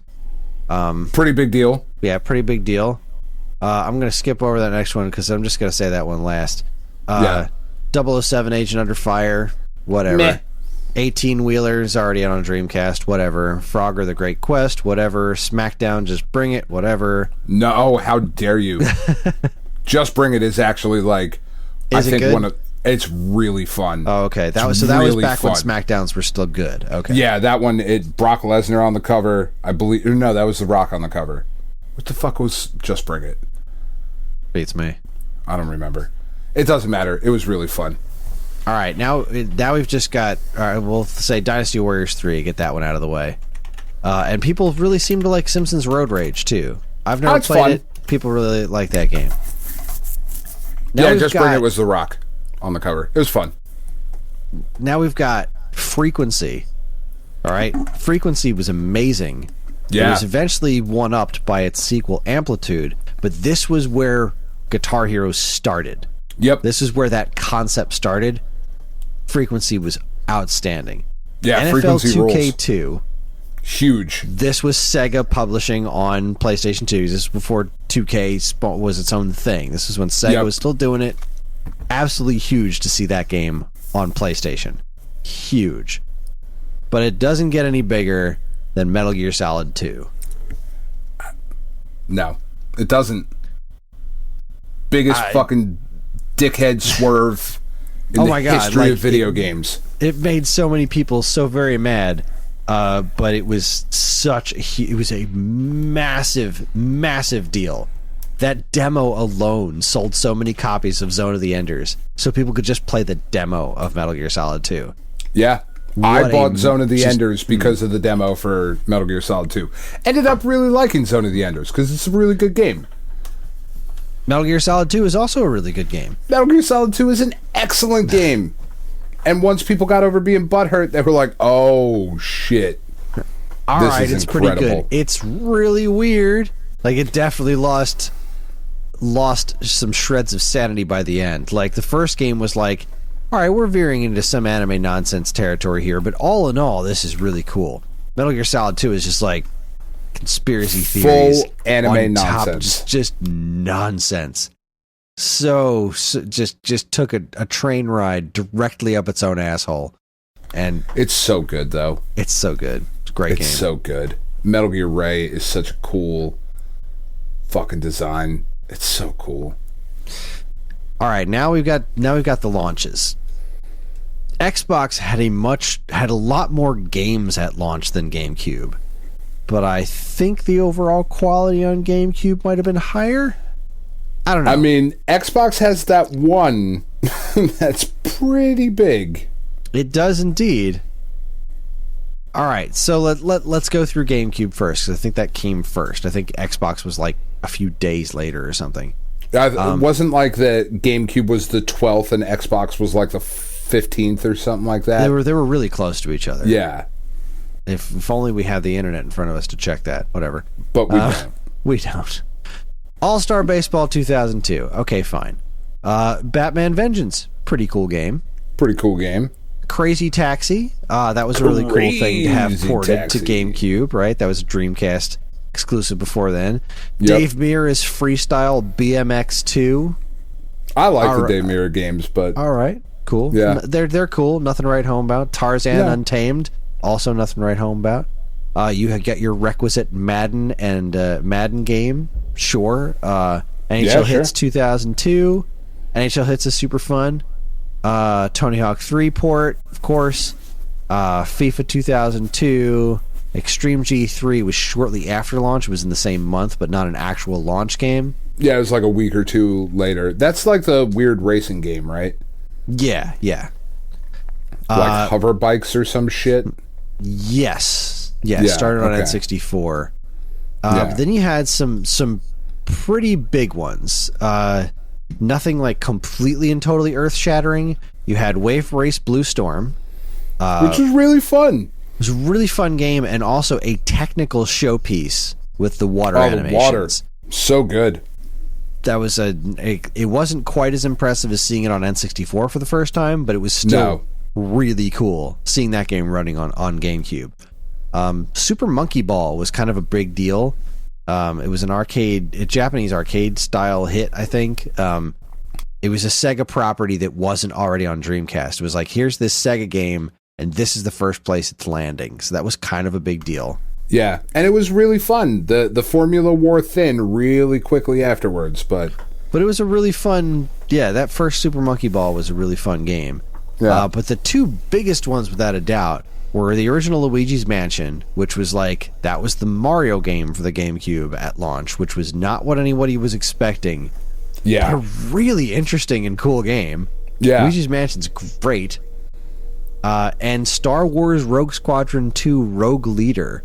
Speaker 3: Pretty big deal.
Speaker 2: Yeah, pretty big deal. I'm going to skip over that next one because I'm just going to say that one last. 007 Agent Under Fire, whatever.
Speaker 3: Meh.
Speaker 2: 18-wheelers already out on Dreamcast, whatever. Frogger the Great Quest, whatever. Smackdown, just bring it, whatever.
Speaker 3: No, how dare you? Just Bring It is actually like,
Speaker 2: Is it good?
Speaker 3: It's really fun.
Speaker 2: Oh, okay. That was
Speaker 3: really
Speaker 2: back when
Speaker 3: fun.
Speaker 2: Smackdowns were still good. Okay.
Speaker 3: Yeah, that one, Brock Lesnar on the cover, I believe. No, that was The Rock on the cover. What the fuck was Just Bring It?
Speaker 2: Beats me.
Speaker 3: I don't remember. It doesn't matter. It was really fun.
Speaker 2: All right, now we've just got, we'll say Dynasty Warriors 3, get that one out of the way. And people really seem to like Simpsons Road Rage, too. I've never
Speaker 3: it's
Speaker 2: played
Speaker 3: fun.
Speaker 2: it. People really like that game. Now
Speaker 3: Yeah,
Speaker 2: we've
Speaker 3: Just Bring
Speaker 2: got-
Speaker 3: It was The Rock on the cover. It was fun.
Speaker 2: Now we've got Frequency. All right? Frequency was amazing. It
Speaker 3: Yeah.
Speaker 2: was eventually one-upped by its sequel, Amplitude, but this was where Guitar Hero started.
Speaker 3: Yep.
Speaker 2: This is where that concept started. Frequency was outstanding.
Speaker 3: Yeah,
Speaker 2: NFL
Speaker 3: Frequency rules.
Speaker 2: 2K2
Speaker 3: Huge.
Speaker 2: This was Sega publishing on PlayStation 2. This was before 2K was its own thing. This is when Sega was still doing it. Absolutely huge to see that game on PlayStation. Huge. But it doesn't get any bigger than Metal Gear Solid 2.
Speaker 3: No, it doesn't. Biggest fucking dickhead swerve in the history of video games.
Speaker 2: It made so many people so very mad. But it was it was a massive, massive deal. That demo alone sold so many copies of Zone of the Enders, so people could just play the demo of Metal Gear Solid 2.
Speaker 3: Yeah. I bought Zone of the Enders because of the demo for Metal Gear Solid 2. Ended up really liking Zone of the Enders because it's a really good game.
Speaker 2: Metal Gear Solid 2 is also a really good game.
Speaker 3: Metal Gear Solid 2 is an excellent game. And once people got over being butthurt, they were like, oh, shit.
Speaker 2: All right, it's incredible. Pretty good. It's really weird. Like, it definitely lost some shreds of sanity by the end. Like, the first game was like, all right, we're veering into some anime nonsense territory here, but all in all, this is really cool. Metal Gear Solid 2 is just like conspiracy theories.
Speaker 3: Full anime nonsense.
Speaker 2: Just nonsense. So just took a train ride directly up its own asshole, and
Speaker 3: it's so good though.
Speaker 2: It's so good. It's a great game.
Speaker 3: It's so good. Metal Gear Ray is such a cool fucking design. It's so cool.
Speaker 2: All right, now we've got the launches. Xbox had a lot more games at launch than GameCube, but I think the overall quality on GameCube might have been higher. I don't know.
Speaker 3: I mean, Xbox has that one that's pretty big.
Speaker 2: It does indeed. All right, so let's go through GameCube first, because I think that came first. I think Xbox was like a few days later or something.
Speaker 3: It wasn't like the GameCube was the 12th and Xbox was like the 15th or something like that.
Speaker 2: They were really close to each other.
Speaker 3: Yeah.
Speaker 2: If only we had the internet in front of us to check that. Whatever.
Speaker 3: But we don't.
Speaker 2: We don't. All-Star Baseball 2002. Okay, fine. Batman Vengeance. Pretty cool game.
Speaker 3: Pretty cool game.
Speaker 2: Crazy Taxi. That was a really cool thing to have ported to GameCube, right? That was a Dreamcast exclusive before then. Yep. Dave Mirra's Freestyle BMX 2.
Speaker 3: I like the Dave Mirra games, but...
Speaker 2: All right, cool.
Speaker 3: Yeah.
Speaker 2: They're cool. Nothing to write home about. Tarzan Untamed. Also nothing to write home about. You got your requisite Madden and Madden game. Sure. NHL Hits 2002. NHL Hits is super fun. Tony Hawk 3 port, of course. FIFA 2002. Extreme G3 was shortly after launch. It was in the same month, but not an actual launch game.
Speaker 3: Yeah, it was like a week or two later. That's like the weird racing game, right?
Speaker 2: Yeah.
Speaker 3: Like hover bikes or some shit?
Speaker 2: Yes. Yeah, started on N64. But then you had some pretty big ones. Nothing like completely and totally earth-shattering. You had Wave Race Blue Storm.
Speaker 3: Which was really fun.
Speaker 2: It was a really fun game, and also a technical showpiece with the water animations.
Speaker 3: The water. So good.
Speaker 2: That was it wasn't quite as impressive as seeing it on N64 for the first time, but it was still really cool seeing that game running on GameCube. Super Monkey Ball was kind of a big deal. It was a Japanese arcade style hit, I think. It was a Sega property that wasn't already on Dreamcast. It was like, here's this Sega game, and this is the first place it's landing. So that was kind of a big deal.
Speaker 3: Yeah, and it was really fun. The formula wore thin really quickly afterwards, but
Speaker 2: it was a really fun... Yeah, that first Super Monkey Ball was a really fun game.
Speaker 3: Yeah.
Speaker 2: But the two biggest ones, without a doubt, were the original Luigi's Mansion, which was like... That was the Mario game for the GameCube at launch, which was not what anybody was expecting.
Speaker 3: Yeah.
Speaker 2: But a really interesting and cool game.
Speaker 3: Yeah.
Speaker 2: Luigi's Mansion's great. And Star Wars Rogue Squadron 2 Rogue Leader,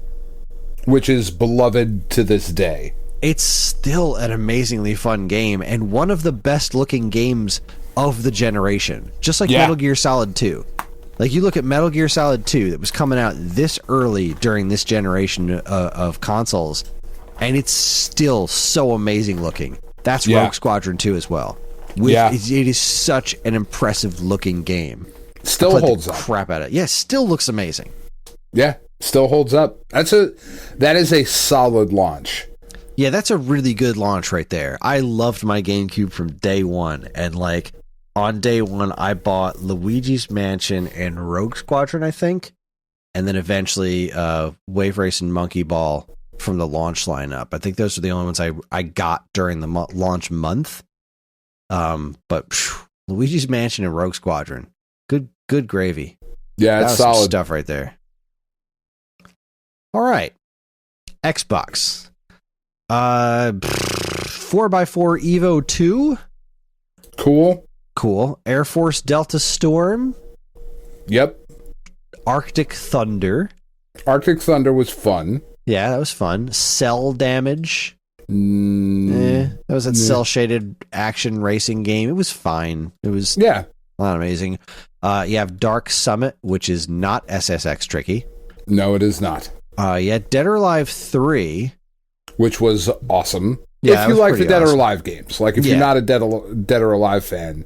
Speaker 3: which is beloved to this day.
Speaker 2: It's still an amazingly fun game, and one of the best looking games of the generation. Just like Metal Gear Solid 2. Like, you look at Metal Gear Solid 2 that was coming out this early during this generation of consoles, and it's still so amazing looking. That's Rogue Squadron 2 as well. It is such an impressive looking game.
Speaker 3: Still holds up.
Speaker 2: Crap at it. Yeah, still looks amazing.
Speaker 3: Yeah. Still holds up. That is a solid launch.
Speaker 2: Yeah, that's a really good launch right there. I loved my GameCube from day one, and like on day one, I bought Luigi's Mansion and Rogue Squadron, I think, and then eventually Wave Race and Monkey Ball from the launch lineup. I think those are the only ones I got during the launch month. But Luigi's Mansion and Rogue Squadron, good gravy.
Speaker 3: Yeah, it's
Speaker 2: solid
Speaker 3: solid
Speaker 2: stuff right there. All right, Xbox. 4x4 Evo 2. Cool. Air Force Delta Storm.
Speaker 3: Yep.
Speaker 2: Arctic Thunder.
Speaker 3: Arctic Thunder was fun.
Speaker 2: Yeah, that was fun. Cell Damage. That was that cell shaded action racing game. It was fine. It was not amazing. You have Dark Summit, which is not SSX tricky.
Speaker 3: No, it is not.
Speaker 2: Dead or Alive 3.
Speaker 3: Which was awesome.
Speaker 2: Yeah,
Speaker 3: if you like the Dead
Speaker 2: awesome.
Speaker 3: or Alive games. Like if you're not a Dead or Alive fan.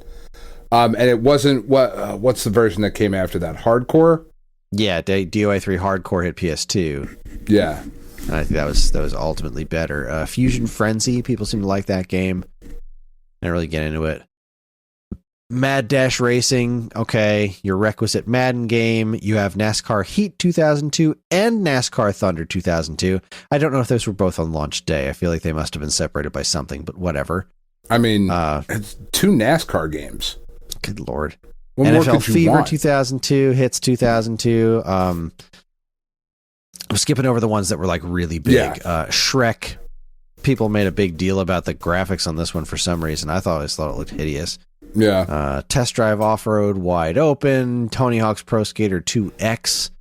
Speaker 3: And it wasn't what's the version that came after that? Hardcore?
Speaker 2: Yeah, DOA 3 Hardcore hit PS2.
Speaker 3: Yeah.
Speaker 2: And I think that was ultimately better. Fusion Frenzy, people seem to like that game. Didn't really get into it. Mad Dash Racing, okay. Your requisite Madden game. You have NASCAR Heat 2002 and NASCAR Thunder 2002. I don't know if those were both on launch day. I feel like they must have been separated by something, but whatever.
Speaker 3: I mean, it's 2 NASCAR games.
Speaker 2: Good Lord.
Speaker 3: What
Speaker 2: NFL Fever 2002, Hits 2002. I'm skipping over the ones that were like really big.
Speaker 3: Yeah.
Speaker 2: Shrek. People made a big deal about the graphics on this one for some reason. I always thought it looked hideous.
Speaker 3: Yeah.
Speaker 2: Test Drive Off-Road Wide Open, Tony Hawk's Pro Skater 2X,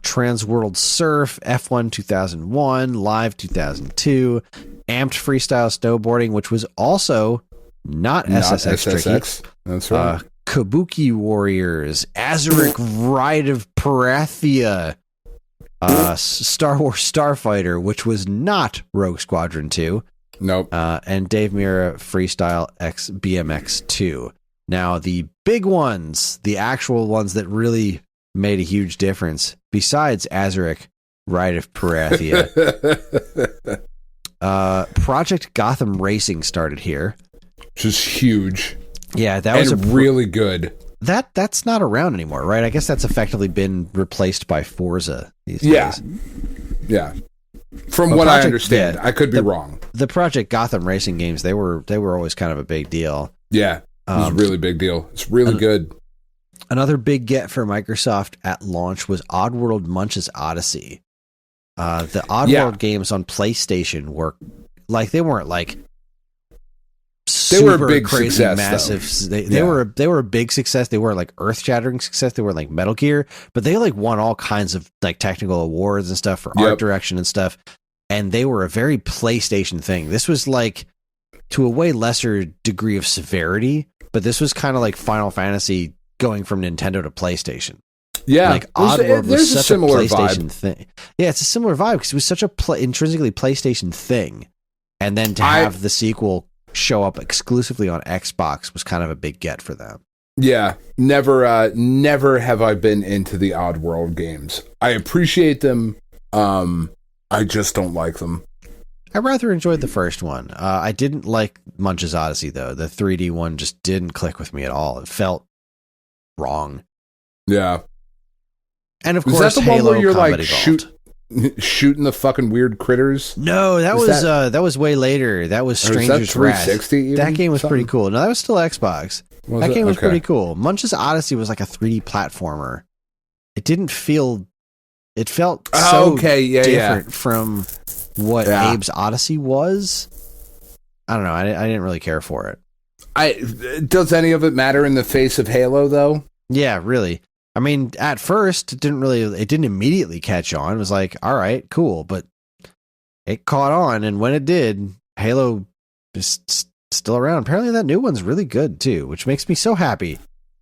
Speaker 2: Trans World Surf, F1 2001, Live 2002, Amped Freestyle Snowboarding, which was also not SSX tricky.
Speaker 3: That's right.
Speaker 2: Kabuki Warriors, Azuric Ride of Parathia, Star Wars Starfighter, which was not Rogue Squadron 2.
Speaker 3: Nope.
Speaker 2: And Dave Mirra Freestyle X BMX 2. Now, the big ones, the actual ones that really made a huge difference, besides Azuric Ride of Parathia, Project Gotham Racing started here.
Speaker 3: Which is huge.
Speaker 2: Yeah, that was
Speaker 3: really good.
Speaker 2: That's not around anymore, right? I guess that's effectively been replaced by Forza these days.
Speaker 3: Yeah. From what I understand, I could be wrong.
Speaker 2: The Project Gotham Racing games, they were always kind of a big deal.
Speaker 3: Yeah, it was a really big deal. It's really good.
Speaker 2: Another big get for Microsoft at launch was Oddworld Munch's Odyssey. The Oddworld games on PlayStation were like they weren't like
Speaker 3: they were a big
Speaker 2: crazy,
Speaker 3: success,
Speaker 2: massive. They were a big success. They were like earth-shattering success. They were like Metal Gear, but they like won all kinds of like technical awards and stuff for art direction and stuff. And they were a very PlayStation thing. This was like to a way lesser degree of severity, but this was kind of like Final Fantasy going from Nintendo to PlayStation.
Speaker 3: Yeah,
Speaker 2: like Oddworld was such a
Speaker 3: similar
Speaker 2: PlayStation
Speaker 3: vibe.
Speaker 2: thing. Yeah, it's a similar vibe because it was such a intrinsically PlayStation thing, and then to have the sequel show up exclusively on Xbox was kind of a big get for them.
Speaker 3: Yeah, never have I been into the Oddworld games. I appreciate them. I just don't like them.
Speaker 2: I rather enjoyed the first one. I didn't like Munch's Odyssey though. The 3D one just didn't click with me at all. It felt wrong.
Speaker 3: Yeah.
Speaker 2: And of
Speaker 3: Is
Speaker 2: course,
Speaker 3: that the
Speaker 2: Halo
Speaker 3: one where you're
Speaker 2: Combat
Speaker 3: like shooting the fucking weird critters?
Speaker 2: No, that was way later. That was Stranger's Wrath.
Speaker 3: 360
Speaker 2: that game was pretty cool. No, that was still Xbox. That game was pretty cool. Munch's Odyssey was like a 3D platformer. It didn't feel. It felt so different from what Abe's Odyssey was. I don't know. I didn't really care for it.
Speaker 3: Does any of it matter in the face of Halo, though?
Speaker 2: Yeah, really. I mean, at first, it didn't immediately catch on. It was like, all right, cool, but it caught on, and when it did, Halo is still around. Apparently, that new one's really good too, which makes me so happy.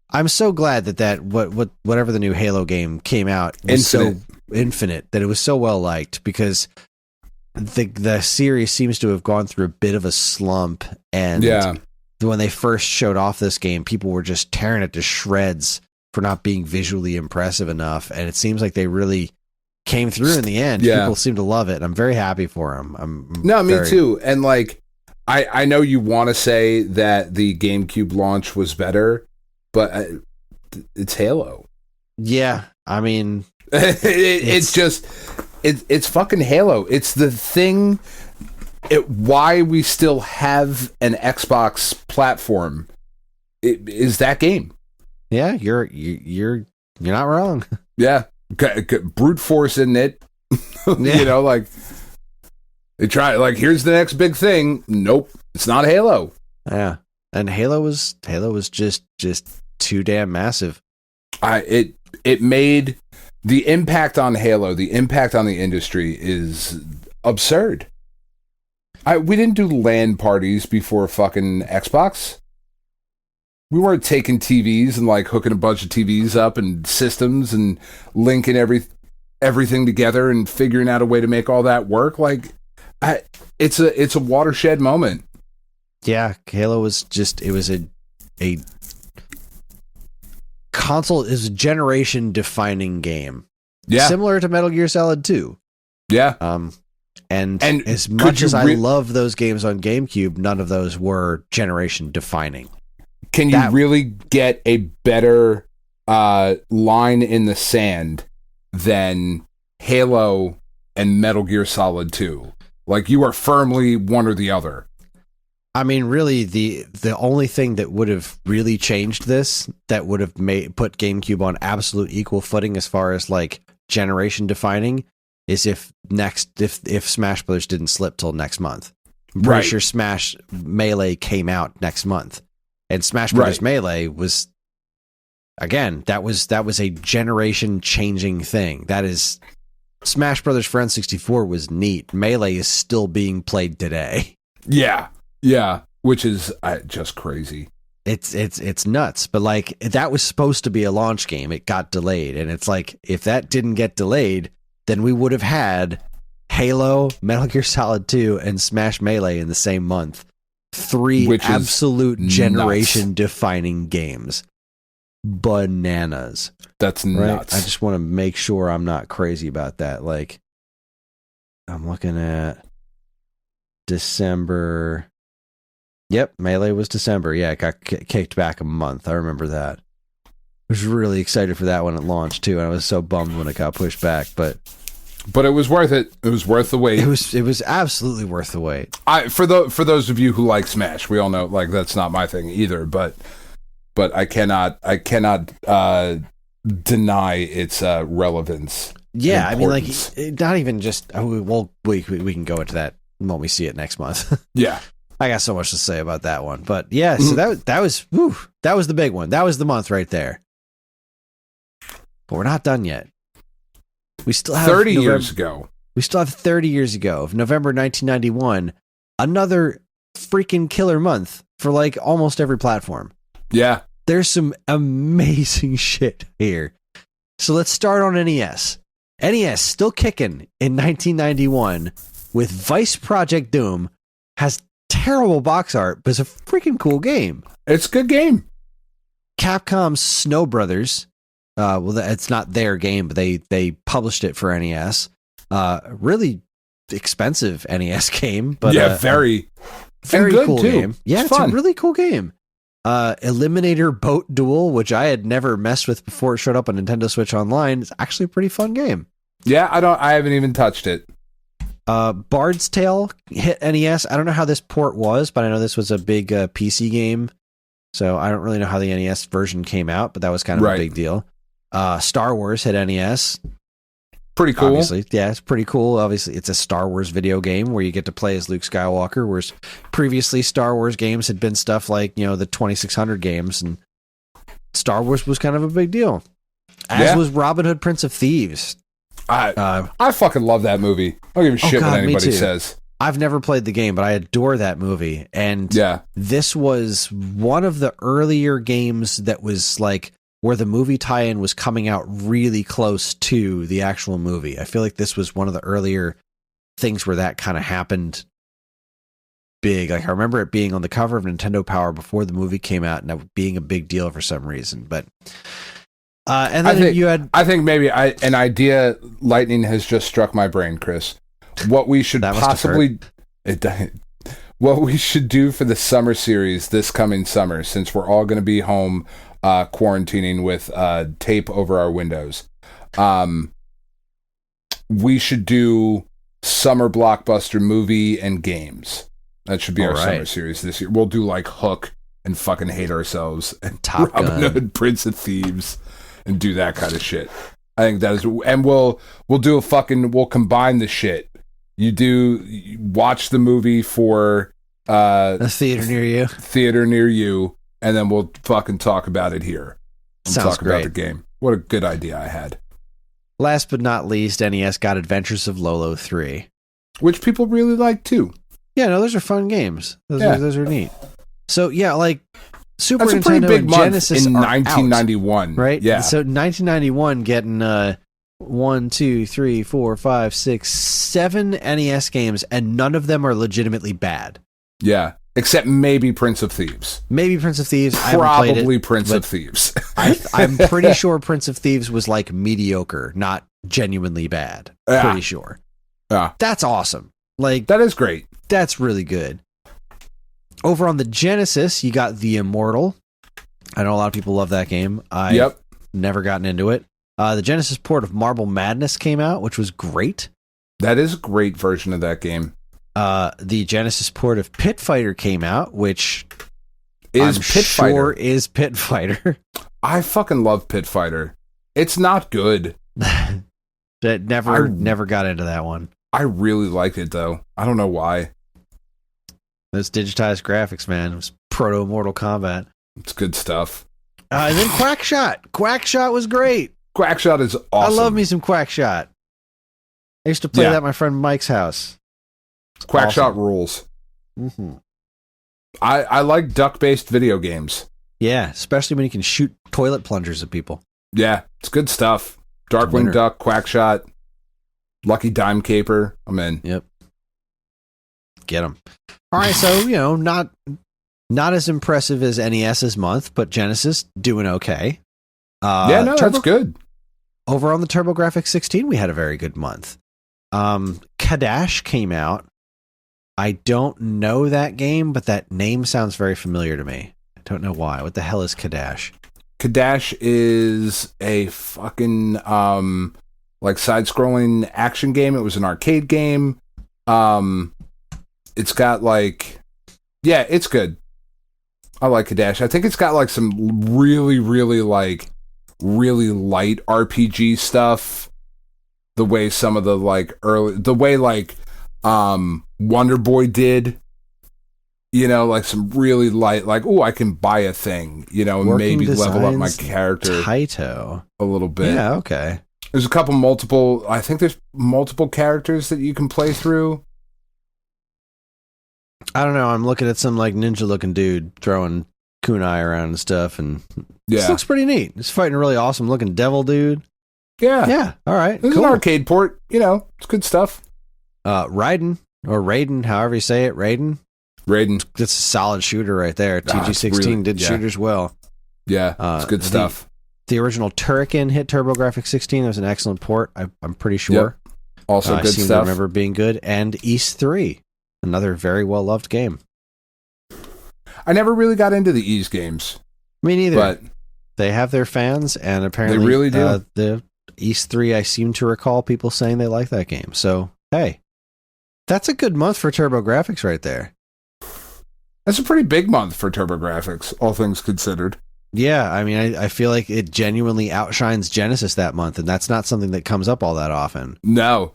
Speaker 2: I'm so glad that whatever the new Halo game came out was so Infinite, that it was so well liked, because the series seems to have gone through a bit of a slump, and when they first showed off this game, people were just tearing it to shreds for not being visually impressive enough, and it seems like they really came through in the end.
Speaker 3: Yeah.
Speaker 2: People seem to love it. I'm very happy for him.
Speaker 3: Me too. And like, I know you want to say that the GameCube launch was better, but it's Halo.
Speaker 2: Yeah, I mean,
Speaker 3: it's fucking Halo. It's the thing. Why we still have an Xbox platform is that game.
Speaker 2: Yeah, you're not wrong.
Speaker 3: Yeah, brute force in it. You know, like they try. Like, here's the next big thing. Nope, it's not Halo.
Speaker 2: Yeah, and Halo was just too damn massive.
Speaker 3: It made the impact on Halo, the impact on the industry is absurd. We didn't do LAN parties before fucking Xbox. We weren't taking TVs and like hooking a bunch of TVs up and systems and linking everything together and figuring out a way to make all that work. Like, it's a watershed moment.
Speaker 2: Yeah, Halo was just, it was a console, is a generation defining game.
Speaker 3: Yeah.
Speaker 2: Similar to Metal Gear Solid 2.
Speaker 3: Yeah.
Speaker 2: And as much as I love those games on GameCube, none of those were generation defining.
Speaker 3: Can you really get a better line in the sand than Halo and Metal Gear Solid 2? Like, you are firmly one or the other.
Speaker 2: I mean, really, the only thing that would have really changed this, that would have put GameCube on absolute equal footing as far as like generation defining, is if Smash Brothers didn't slip till next month. I'm pretty sure Smash Melee came out next month, and Smash Brothers Melee was, again, that was a generation changing thing. That is, Smash Brothers for N64 was neat. Melee is still being played today.
Speaker 3: Yeah, which is just crazy.
Speaker 2: It's nuts, but like, that was supposed to be a launch game. It got delayed, and it's like, if that didn't get delayed, then we would have had Halo, Metal Gear Solid 2, and Smash Melee in the same month. 3 absolute generation-defining games. Bananas.
Speaker 3: That's nuts.
Speaker 2: I just want to make sure I'm not crazy about that. Like, I'm looking at December. Yep, Melee was December. Yeah, it got kicked back a month. I remember that. I was really excited for that when it launched too, and I was so bummed when it got pushed back. But
Speaker 3: it was worth it. It was worth the wait.
Speaker 2: It was absolutely worth the wait.
Speaker 3: For those of you who like Smash, we all know like that's not my thing either. But I cannot deny its relevance.
Speaker 2: Yeah, I mean, like, not even just. Well, we can go into that when we see it next month.
Speaker 3: Yeah.
Speaker 2: I got so much to say about that one, but yeah. So that was the big one. That was the month right there. But we're not done yet. We still have
Speaker 3: 30 years ago.
Speaker 2: We still have 30 years ago of November 1991. Another freaking killer month for like almost every platform.
Speaker 3: Yeah,
Speaker 2: there's some amazing shit here. So let's start on NES. NES still kicking in 1991 with Vice Project Doom. Has terrible box art, but it's a freaking cool game.
Speaker 3: It's a good game.
Speaker 2: Capcom's Snow Brothers. Well, it's not their game, but they published it for NES. Really expensive NES game, but
Speaker 3: yeah, very
Speaker 2: cool
Speaker 3: too.
Speaker 2: game. Yeah, it's a really cool game. Eliminator Boat Duel, which I had never messed with before it showed up on Nintendo Switch Online. It's actually a pretty fun game.
Speaker 3: Yeah, I haven't even touched it.
Speaker 2: Bard's Tale hit NES. I don't know how this port was, but I know this was a big PC game. So I don't really know how the NES version came out, but that was kind of a big deal. Star Wars hit NES.
Speaker 3: Pretty cool.
Speaker 2: Obviously. Yeah, it's pretty cool. Obviously, it's a Star Wars video game where you get to play as Luke Skywalker, whereas previously Star Wars games had been stuff like, the 2600 games, and Star Wars was kind of a big deal. As was Robin Hood, Prince of Thieves.
Speaker 3: I fucking love that movie. I don't give a shit what anybody says.
Speaker 2: I've never played the game, but I adore that movie. And this was one of the earlier games that was like where the movie tie-in was coming out really close to the actual movie. I feel like this was one of the earlier things where that kind of happened big. Like, I remember it being on the cover of Nintendo Power before the movie came out and that being a big deal for some reason. But And then you had
Speaker 3: I think maybe an idea. Lightning has just struck my brain, Chris. What we should what we should do for the summer series this coming summer, since we're all going to be home quarantining with tape over our windows. We should do summer blockbuster movie and games. That should be our summer series this year. We'll do like Hook and fucking hate ourselves and
Speaker 2: Top
Speaker 3: Robin
Speaker 2: Gun.
Speaker 3: Hood, Prince of Thieves, and do that kind of shit. I think that is, and we'll do we'll combine the shit. You watch the movie for
Speaker 2: a theater near you.
Speaker 3: And then we'll fucking talk about it here. And
Speaker 2: Sounds
Speaker 3: talk
Speaker 2: great.
Speaker 3: about the game. What a good idea I had.
Speaker 2: Last but not least, NES got Adventures of Lolo 3.
Speaker 3: Which people really like too.
Speaker 2: Yeah, no, those are fun games. Those are neat. So yeah, like Super
Speaker 3: That's a
Speaker 2: Nintendo
Speaker 3: pretty big
Speaker 2: and
Speaker 3: month
Speaker 2: Genesis
Speaker 3: in
Speaker 2: are
Speaker 3: 1991.
Speaker 2: out, right?
Speaker 3: Yeah.
Speaker 2: So 1991 getting 1, 2, 3, 4, 5, 6, 7 NES games, and none of them are legitimately bad.
Speaker 3: Yeah. Except maybe Prince of Thieves.
Speaker 2: Maybe Prince of Thieves. I haven't played
Speaker 3: Probably
Speaker 2: it,
Speaker 3: Prince
Speaker 2: but
Speaker 3: of Thieves.
Speaker 2: I'm pretty sure Prince of Thieves was like mediocre, not genuinely bad.
Speaker 3: Yeah.
Speaker 2: Pretty sure.
Speaker 3: Yeah.
Speaker 2: That's awesome. Like,
Speaker 3: That is great.
Speaker 2: that's really good. Over on the Genesis, you got The Immortal. I know a lot of people love that game. I've never gotten into it. The Genesis port of Marble Madness came out, which was great.
Speaker 3: That is a great version of that game.
Speaker 2: The Genesis port of Pit Fighter came out, which
Speaker 3: Is
Speaker 2: I'm
Speaker 3: Pit
Speaker 2: sure
Speaker 3: Fighter.
Speaker 2: is Pit Fighter.
Speaker 3: I fucking love Pit Fighter. It's not good.
Speaker 2: That never got into that one.
Speaker 3: I really like it though. I don't know why.
Speaker 2: Those digitized graphics, man. It was proto Mortal Kombat.
Speaker 3: It's good stuff.
Speaker 2: And then Quackshot. Quackshot was great.
Speaker 3: Quackshot is awesome.
Speaker 2: I love me some Quackshot. I used to play
Speaker 3: Yeah.
Speaker 2: that at my friend Mike's house.
Speaker 3: Quackshot
Speaker 2: awesome.
Speaker 3: rules.
Speaker 2: Mm-hmm.
Speaker 3: I like duck-based video games.
Speaker 2: Yeah, especially when you can shoot toilet plungers at people.
Speaker 3: Yeah, it's good stuff. Darkwing
Speaker 2: Winner.
Speaker 3: Duck, Quackshot, Lucky Dime Caper. I'm in.
Speaker 2: Yep. Get them. All right, so, not as impressive as NES's month, but Genesis doing okay.
Speaker 3: That's good.
Speaker 2: Over on the TurboGrafx 16, we had a very good month. Kadash came out. I don't know that game, but that name sounds very familiar to me. I don't know why. What the hell is Kadash?
Speaker 3: Kadash is a fucking like side-scrolling action game. It was an arcade game. It's got like, yeah, it's good. I like Kadash. I think it's got like some really, really like really light RPG stuff. The way some of the like Wonder Boy did. Like some really light, like, oh, I can buy a thing, and
Speaker 2: Working
Speaker 3: maybe level up my
Speaker 2: Designs
Speaker 3: character
Speaker 2: Taito.
Speaker 3: a little bit.
Speaker 2: Yeah, okay.
Speaker 3: There's I think there's multiple characters that you can play through.
Speaker 2: I don't know. I'm looking at some like ninja looking dude throwing kunai around and stuff, and this
Speaker 3: Yeah.
Speaker 2: looks pretty neat. He's fighting a really awesome looking devil dude.
Speaker 3: Yeah.
Speaker 2: Yeah, all right,
Speaker 3: This is
Speaker 2: cool.
Speaker 3: an arcade port, it's good stuff.
Speaker 2: Raiden or Raiden, however you say it, Raiden.
Speaker 3: Raiden.
Speaker 2: That's a solid shooter right there.
Speaker 3: it's
Speaker 2: TG16
Speaker 3: really-
Speaker 2: did
Speaker 3: yeah.
Speaker 2: shooters well.
Speaker 3: Yeah, it's good stuff.
Speaker 2: The original Turrican hit TurboGrafx 16. That was an excellent port. I'm pretty sure.
Speaker 3: Also
Speaker 2: I
Speaker 3: good
Speaker 2: seem to
Speaker 3: stuff.
Speaker 2: remember being good. And East 3, another very well loved game.
Speaker 3: I never really got into the Ease games,
Speaker 2: Me neither.
Speaker 3: but
Speaker 2: They have their fans, and apparently
Speaker 3: really do.
Speaker 2: The East 3, I seem to recall people saying they like that game. So, hey, that's a good month for TurboGrafx right there.
Speaker 3: that's a pretty big month for TurboGrafx, all things considered.
Speaker 2: Yeah, I mean, I feel like it genuinely outshines Genesis that month, and that's not something that comes up all that often.
Speaker 3: No.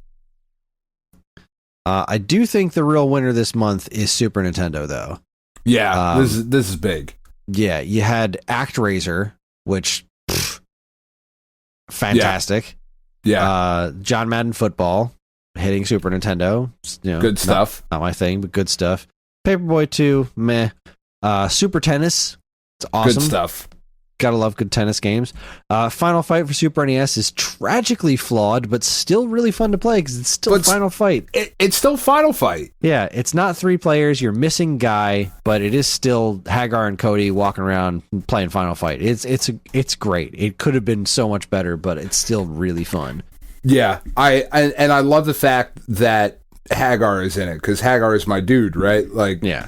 Speaker 2: I do think the real winner this month is Super Nintendo, though.
Speaker 3: Yeah, this is big.
Speaker 2: Yeah, you had ActRaiser, which fantastic.
Speaker 3: Yeah,
Speaker 2: John Madden Football hitting Super Nintendo.
Speaker 3: good stuff.
Speaker 2: Not my thing, but good stuff. Paperboy 2, meh. Super Tennis, it's awesome.
Speaker 3: Good stuff.
Speaker 2: Gotta love good tennis games. Final Fight for Super NES is tragically flawed, but still really fun to play because it's still Final Fight.
Speaker 3: It's still Final Fight.
Speaker 2: Yeah, it's not 3 players. You're missing Guy, but it is still Hagar and Cody walking around playing Final Fight. It's great. It could have been so much better, but it's still really fun.
Speaker 3: Yeah, I love the fact that Hagar is in it because Hagar is my dude, right? Like,
Speaker 2: yeah.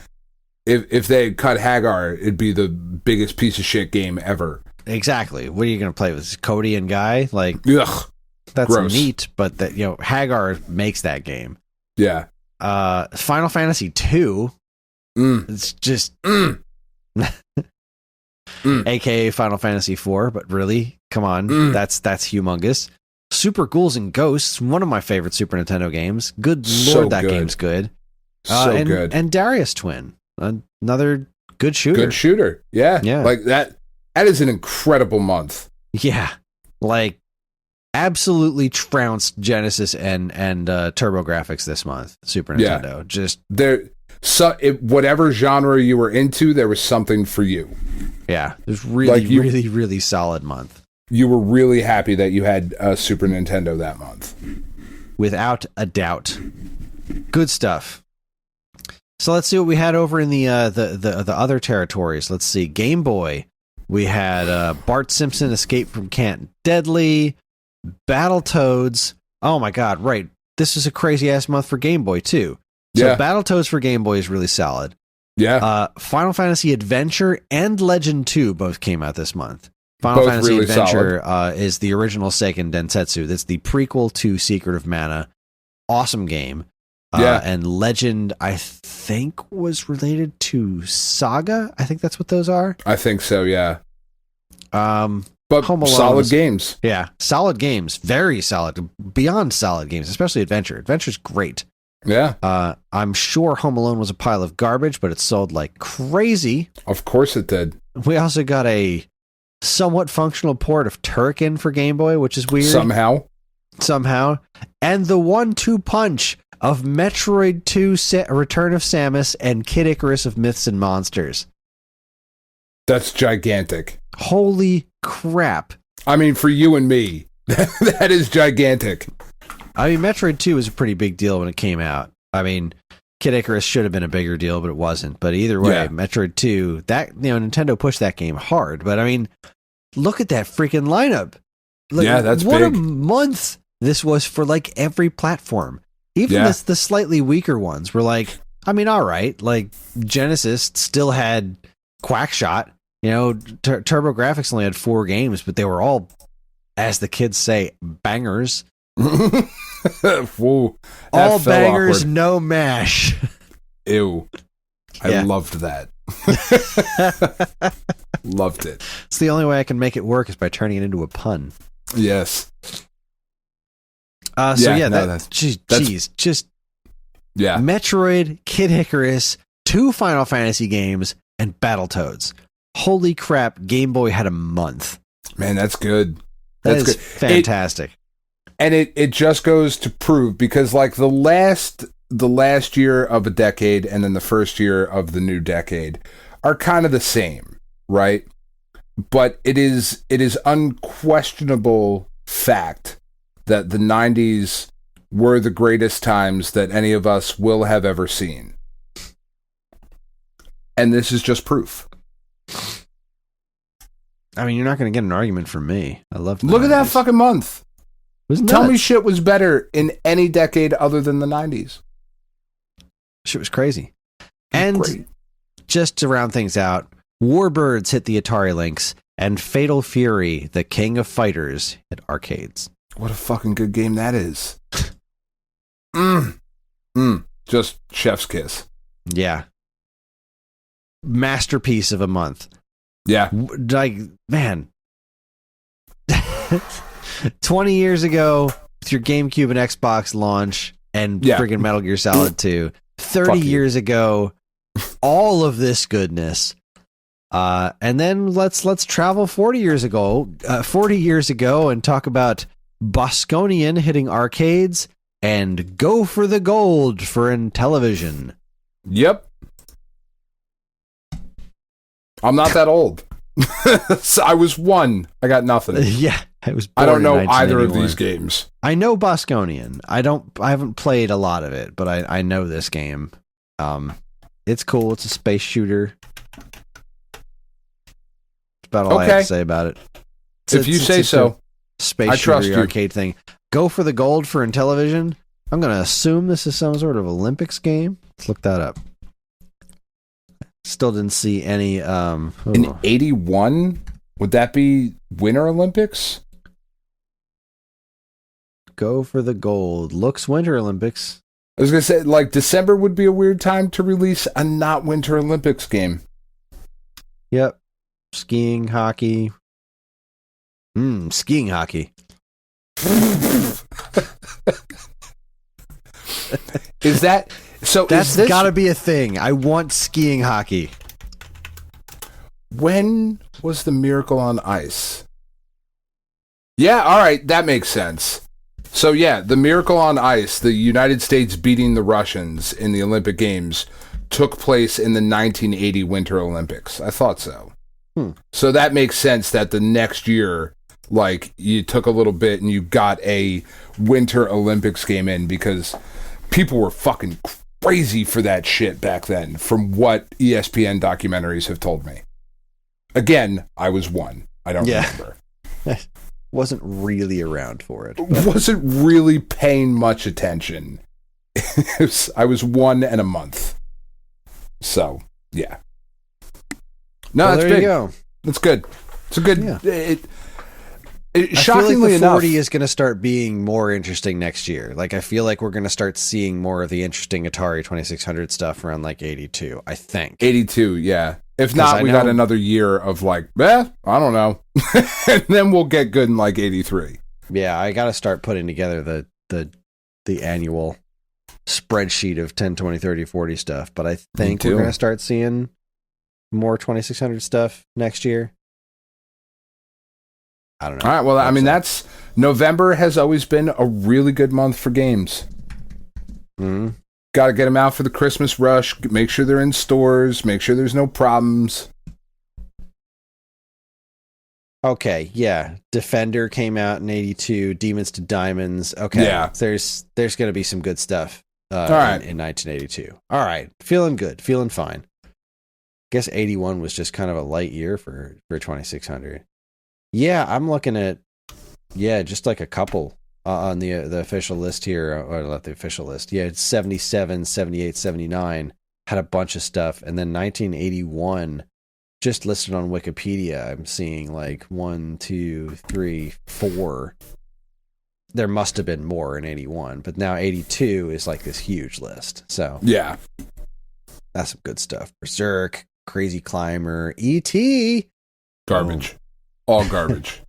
Speaker 3: If they had cut Hagar, it'd be the biggest piece of shit game ever.
Speaker 2: Exactly. What are you going to play with? Cody and Guy? Like,
Speaker 3: ugh,
Speaker 2: that's
Speaker 3: gross.
Speaker 2: Neat, but that Hagar makes that game.
Speaker 3: Yeah.
Speaker 2: Final Fantasy 2. It's just AKA Final Fantasy 4, but really, come on, that's humongous. Super Ghouls and Ghosts, one of my favorite Super Nintendo games. Good lord, that game's good.
Speaker 3: Good.
Speaker 2: And Darius Twin. Another good shooter.
Speaker 3: Good shooter. Yeah. Like that is an incredible month.
Speaker 2: Yeah. Like absolutely trounced Genesis and TurboGrafx this month. Super Nintendo.
Speaker 3: Yeah.
Speaker 2: Just
Speaker 3: whatever genre you were into, there was something for you.
Speaker 2: Yeah. It was really, really solid month.
Speaker 3: You were really happy that you had a Super Nintendo that month.
Speaker 2: Without a doubt. Good stuff. So let's see what we had over in the other territories. Let's see. Game Boy. We had Bart Simpson Escape from Camp Deadly, Battletoads. Oh my god, right. This is a crazy ass month for Game Boy too. So yeah. Battletoads for Game Boy is really solid.
Speaker 3: Yeah.
Speaker 2: Final Fantasy Adventure and Legend 2 both came out this month. Final Fantasy really Adventure is the original Seiken Densetsu. That's the prequel to Secret of Mana. Awesome game. And Legend, I think, was related to Saga. I think that's what those are.
Speaker 3: I think so, yeah.
Speaker 2: But
Speaker 3: solid games.
Speaker 2: Yeah, solid games. Very solid. Beyond solid games, especially Adventure. Adventure's great.
Speaker 3: Yeah.
Speaker 2: I'm sure Home Alone was a pile of garbage, but it sold like crazy.
Speaker 3: Of course it did.
Speaker 2: We also got a somewhat functional port of Turrican for Game Boy, which is weird.
Speaker 3: Somehow.
Speaker 2: And the 1-2 punch of Metroid 2 Return of Samus and Kid Icarus of Myths and Monsters.
Speaker 3: That's gigantic.
Speaker 2: Holy crap.
Speaker 3: I mean, for you and me, that is gigantic.
Speaker 2: I mean, Metroid 2 was a pretty big deal when it came out. I mean, Kid Icarus should have been a bigger deal, but it wasn't. But either way, yeah. Metroid 2, Nintendo pushed that game hard. But I mean, look at that freaking lineup.
Speaker 3: Yeah, that's
Speaker 2: what
Speaker 3: big.
Speaker 2: What a month this was for like every platform. Even the slightly weaker ones were like, I mean, all right. Like Genesis still had Quackshot. TurboGrafx only had 4 games, but they were all, as the kids say, bangers.
Speaker 3: Whoa,
Speaker 2: all bangers,
Speaker 3: awkward.
Speaker 2: No mash.
Speaker 3: Ew. I loved that. Loved it.
Speaker 2: It's the only way I can make it work is by turning it into a pun.
Speaker 3: Yes.
Speaker 2: Metroid, Kid Icarus, 2 Final Fantasy games, and Battletoads. Holy crap, Game Boy had a month.
Speaker 3: Man, that's good.
Speaker 2: That's good. Fantastic.
Speaker 3: It just goes to prove, because like the last year of a decade and then the first year of the new decade are kind of the same, right? But it is unquestionable fact that the 90s were the greatest times that any of us will have ever seen. And this is just proof.
Speaker 2: I mean, you're not going to get an argument from me. I love.
Speaker 3: Look
Speaker 2: 90s.
Speaker 3: At that fucking month. Tell me shit was better in any decade other than the 90s.
Speaker 2: Shit was crazy. And just to round things out, Warbirds hit the Atari Lynx, and Fatal Fury, the King of Fighters, hit arcades.
Speaker 3: What a fucking good game that is. Just chef's kiss.
Speaker 2: Yeah. Masterpiece of a month.
Speaker 3: Yeah.
Speaker 2: Like, man. 20 years ago, with your GameCube and Xbox launch, and friggin' Metal Gear Solid 2. 30 years ago, all of this goodness. And then let's travel 40 years ago and talk about Bosconian hitting arcades and Go for the Gold for Intellivision.
Speaker 3: Yep. I'm not that old. So I was one. I got nothing.
Speaker 2: Yeah, I was.
Speaker 3: I don't know
Speaker 2: in
Speaker 3: either of
Speaker 2: 1981.
Speaker 3: these games.
Speaker 2: I know Bosconian. I haven't played a lot of it, but I know this game. It's cool. It's a space shooter. That's about all I have to say about it.
Speaker 3: If you say so.
Speaker 2: Space
Speaker 3: I trust
Speaker 2: shooter
Speaker 3: you.
Speaker 2: arcade thing. Go for the gold for Intellivision. I'm going to assume this is some sort of Olympics game. Let's look that up. Still didn't see any.
Speaker 3: In 81, would that be Winter Olympics?
Speaker 2: Go for the gold. Looks Winter Olympics.
Speaker 3: I was going to say, like, December would be a weird time to release a not Winter Olympics game.
Speaker 2: Yep. Skiing, hockey. Skiing hockey.
Speaker 3: Is that so?
Speaker 2: That's
Speaker 3: is
Speaker 2: got to be a thing. I want skiing hockey.
Speaker 3: When was the Miracle on Ice? Yeah, all right, that makes sense. So yeah, the Miracle on Ice, the United States beating the Russians in the Olympic Games, took place in the 1980 Winter Olympics. I thought so. So that makes sense that the next year, like, you took a little bit and you got a Winter Olympics game in because people were fucking crazy for that shit back then, from what ESPN documentaries have told me. Again, I was one. I don't remember.
Speaker 2: Wasn't really around for it.
Speaker 3: Wasn't really paying much attention. I was 1 and a month. So, yeah. No,
Speaker 2: Well,
Speaker 3: that's
Speaker 2: there
Speaker 3: big.
Speaker 2: you go.
Speaker 3: That's good. It's a good.
Speaker 2: Yeah.
Speaker 3: Shockingly
Speaker 2: I feel like the
Speaker 3: enough,
Speaker 2: 40 is going to start being more interesting next year. Like, I feel like we're going to start seeing more of the interesting Atari 2600 stuff around like 82, I think.
Speaker 3: 82, yeah. If
Speaker 2: 'Cause
Speaker 3: not,
Speaker 2: I
Speaker 3: we got
Speaker 2: know-
Speaker 3: another year of like, I don't know. And then we'll get good in like 83.
Speaker 2: Yeah, I got to start putting together the annual spreadsheet of 10, 20, 30, 40 stuff. But I think
Speaker 3: too.
Speaker 2: we're going to start seeing more 2600 stuff next year. I don't know.
Speaker 3: All right, well, I mean,
Speaker 2: So-
Speaker 3: that's November has always been a really good month for games.
Speaker 2: Mhm.
Speaker 3: Got to get them out for the Christmas rush. Make sure they're in stores. Make sure there's no problems.
Speaker 2: Okay, yeah. Defender came out in 82. Demons to Diamonds. Okay,
Speaker 3: Yeah.
Speaker 2: There's going to be some good stuff
Speaker 3: right.
Speaker 2: in 1982. All right, feeling good, feeling fine. Guess 81 was just kind of a light year for 2600. Yeah, I'm looking at just like a couple on the official list here, or not the official list. Yeah, it's 77, 78, 79 had a bunch of stuff, and then 1981. Just listed on Wikipedia, I'm seeing like 1, 2, 3, 4. There must have been more in 81, but now 82 is like this huge list. So
Speaker 3: Yeah.
Speaker 2: that's some good stuff. Berserk, Crazy Climber, E.T.
Speaker 3: Garbage. All garbage.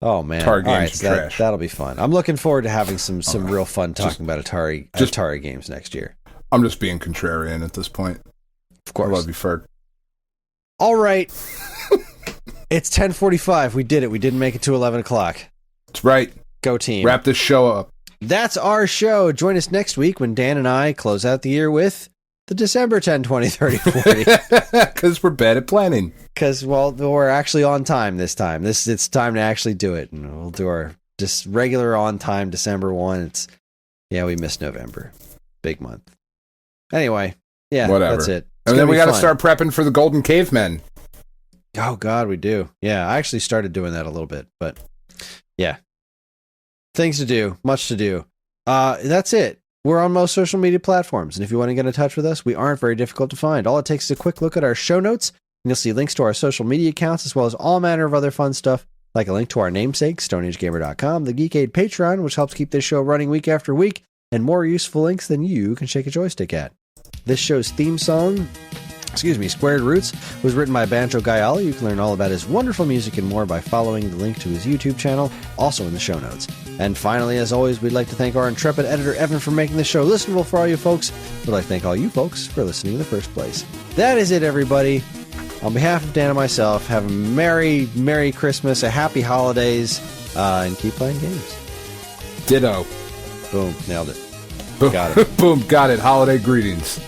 Speaker 2: Oh man!
Speaker 3: Atari
Speaker 2: All
Speaker 3: games
Speaker 2: right,
Speaker 3: are
Speaker 2: so
Speaker 3: trash.
Speaker 2: that'll be fun. I'm looking forward to having some real fun
Speaker 3: Just-
Speaker 2: talking about Atari games next year.
Speaker 3: I'm just being contrarian at this point.
Speaker 2: Of
Speaker 3: I
Speaker 2: course.
Speaker 3: love you, Ferg.
Speaker 2: All right. It's 10:45. We did it. We didn't make it to 11 o'clock.
Speaker 3: That's right.
Speaker 2: Go team.
Speaker 3: Wrap this show up.
Speaker 2: That's our show. Join us next week when Dan and I close out the year with the December 10, 20, 30, 40.
Speaker 3: Because we're bad at planning.
Speaker 2: Because, well, we're actually on time this time. It's time to actually do it. And we'll do our just regular on time December 1. We missed November. Big month. Anyway, yeah,
Speaker 3: Whatever.
Speaker 2: that's it.
Speaker 3: And then we got to
Speaker 2: fun.
Speaker 3: start prepping for the Golden Cavemen.
Speaker 2: Oh, God, we do. Yeah, I actually started doing that a little bit. But, yeah. Things to do. Much to do. That's it. We're on most social media platforms, and if you want to get in touch with us, we aren't very difficult to find. All it takes is a quick look at our show notes, and you'll see links to our social media accounts, as well as all manner of other fun stuff, like a link to our namesake, StoneAgeGamer.com, the Geekade Patreon, which helps keep this show running week after week, and more useful links than you can shake a joystick at. This show's theme song, Squared Roots, was written by Banjo Gayala. You can learn all about his wonderful music and more by following the link to his YouTube channel, also in the show notes. And finally, as always, we'd like to thank our intrepid editor, Evan, for making this show listenable for all you folks. We'd like to thank all you folks for listening in the first place. That is it, everybody. On behalf of Dan and myself, have a Merry, Merry Christmas, a Happy Holidays, and keep playing games.
Speaker 3: Ditto.
Speaker 2: Boom, nailed it.
Speaker 3: Boom.
Speaker 2: Got it.
Speaker 3: Boom. Got it. Holiday greetings.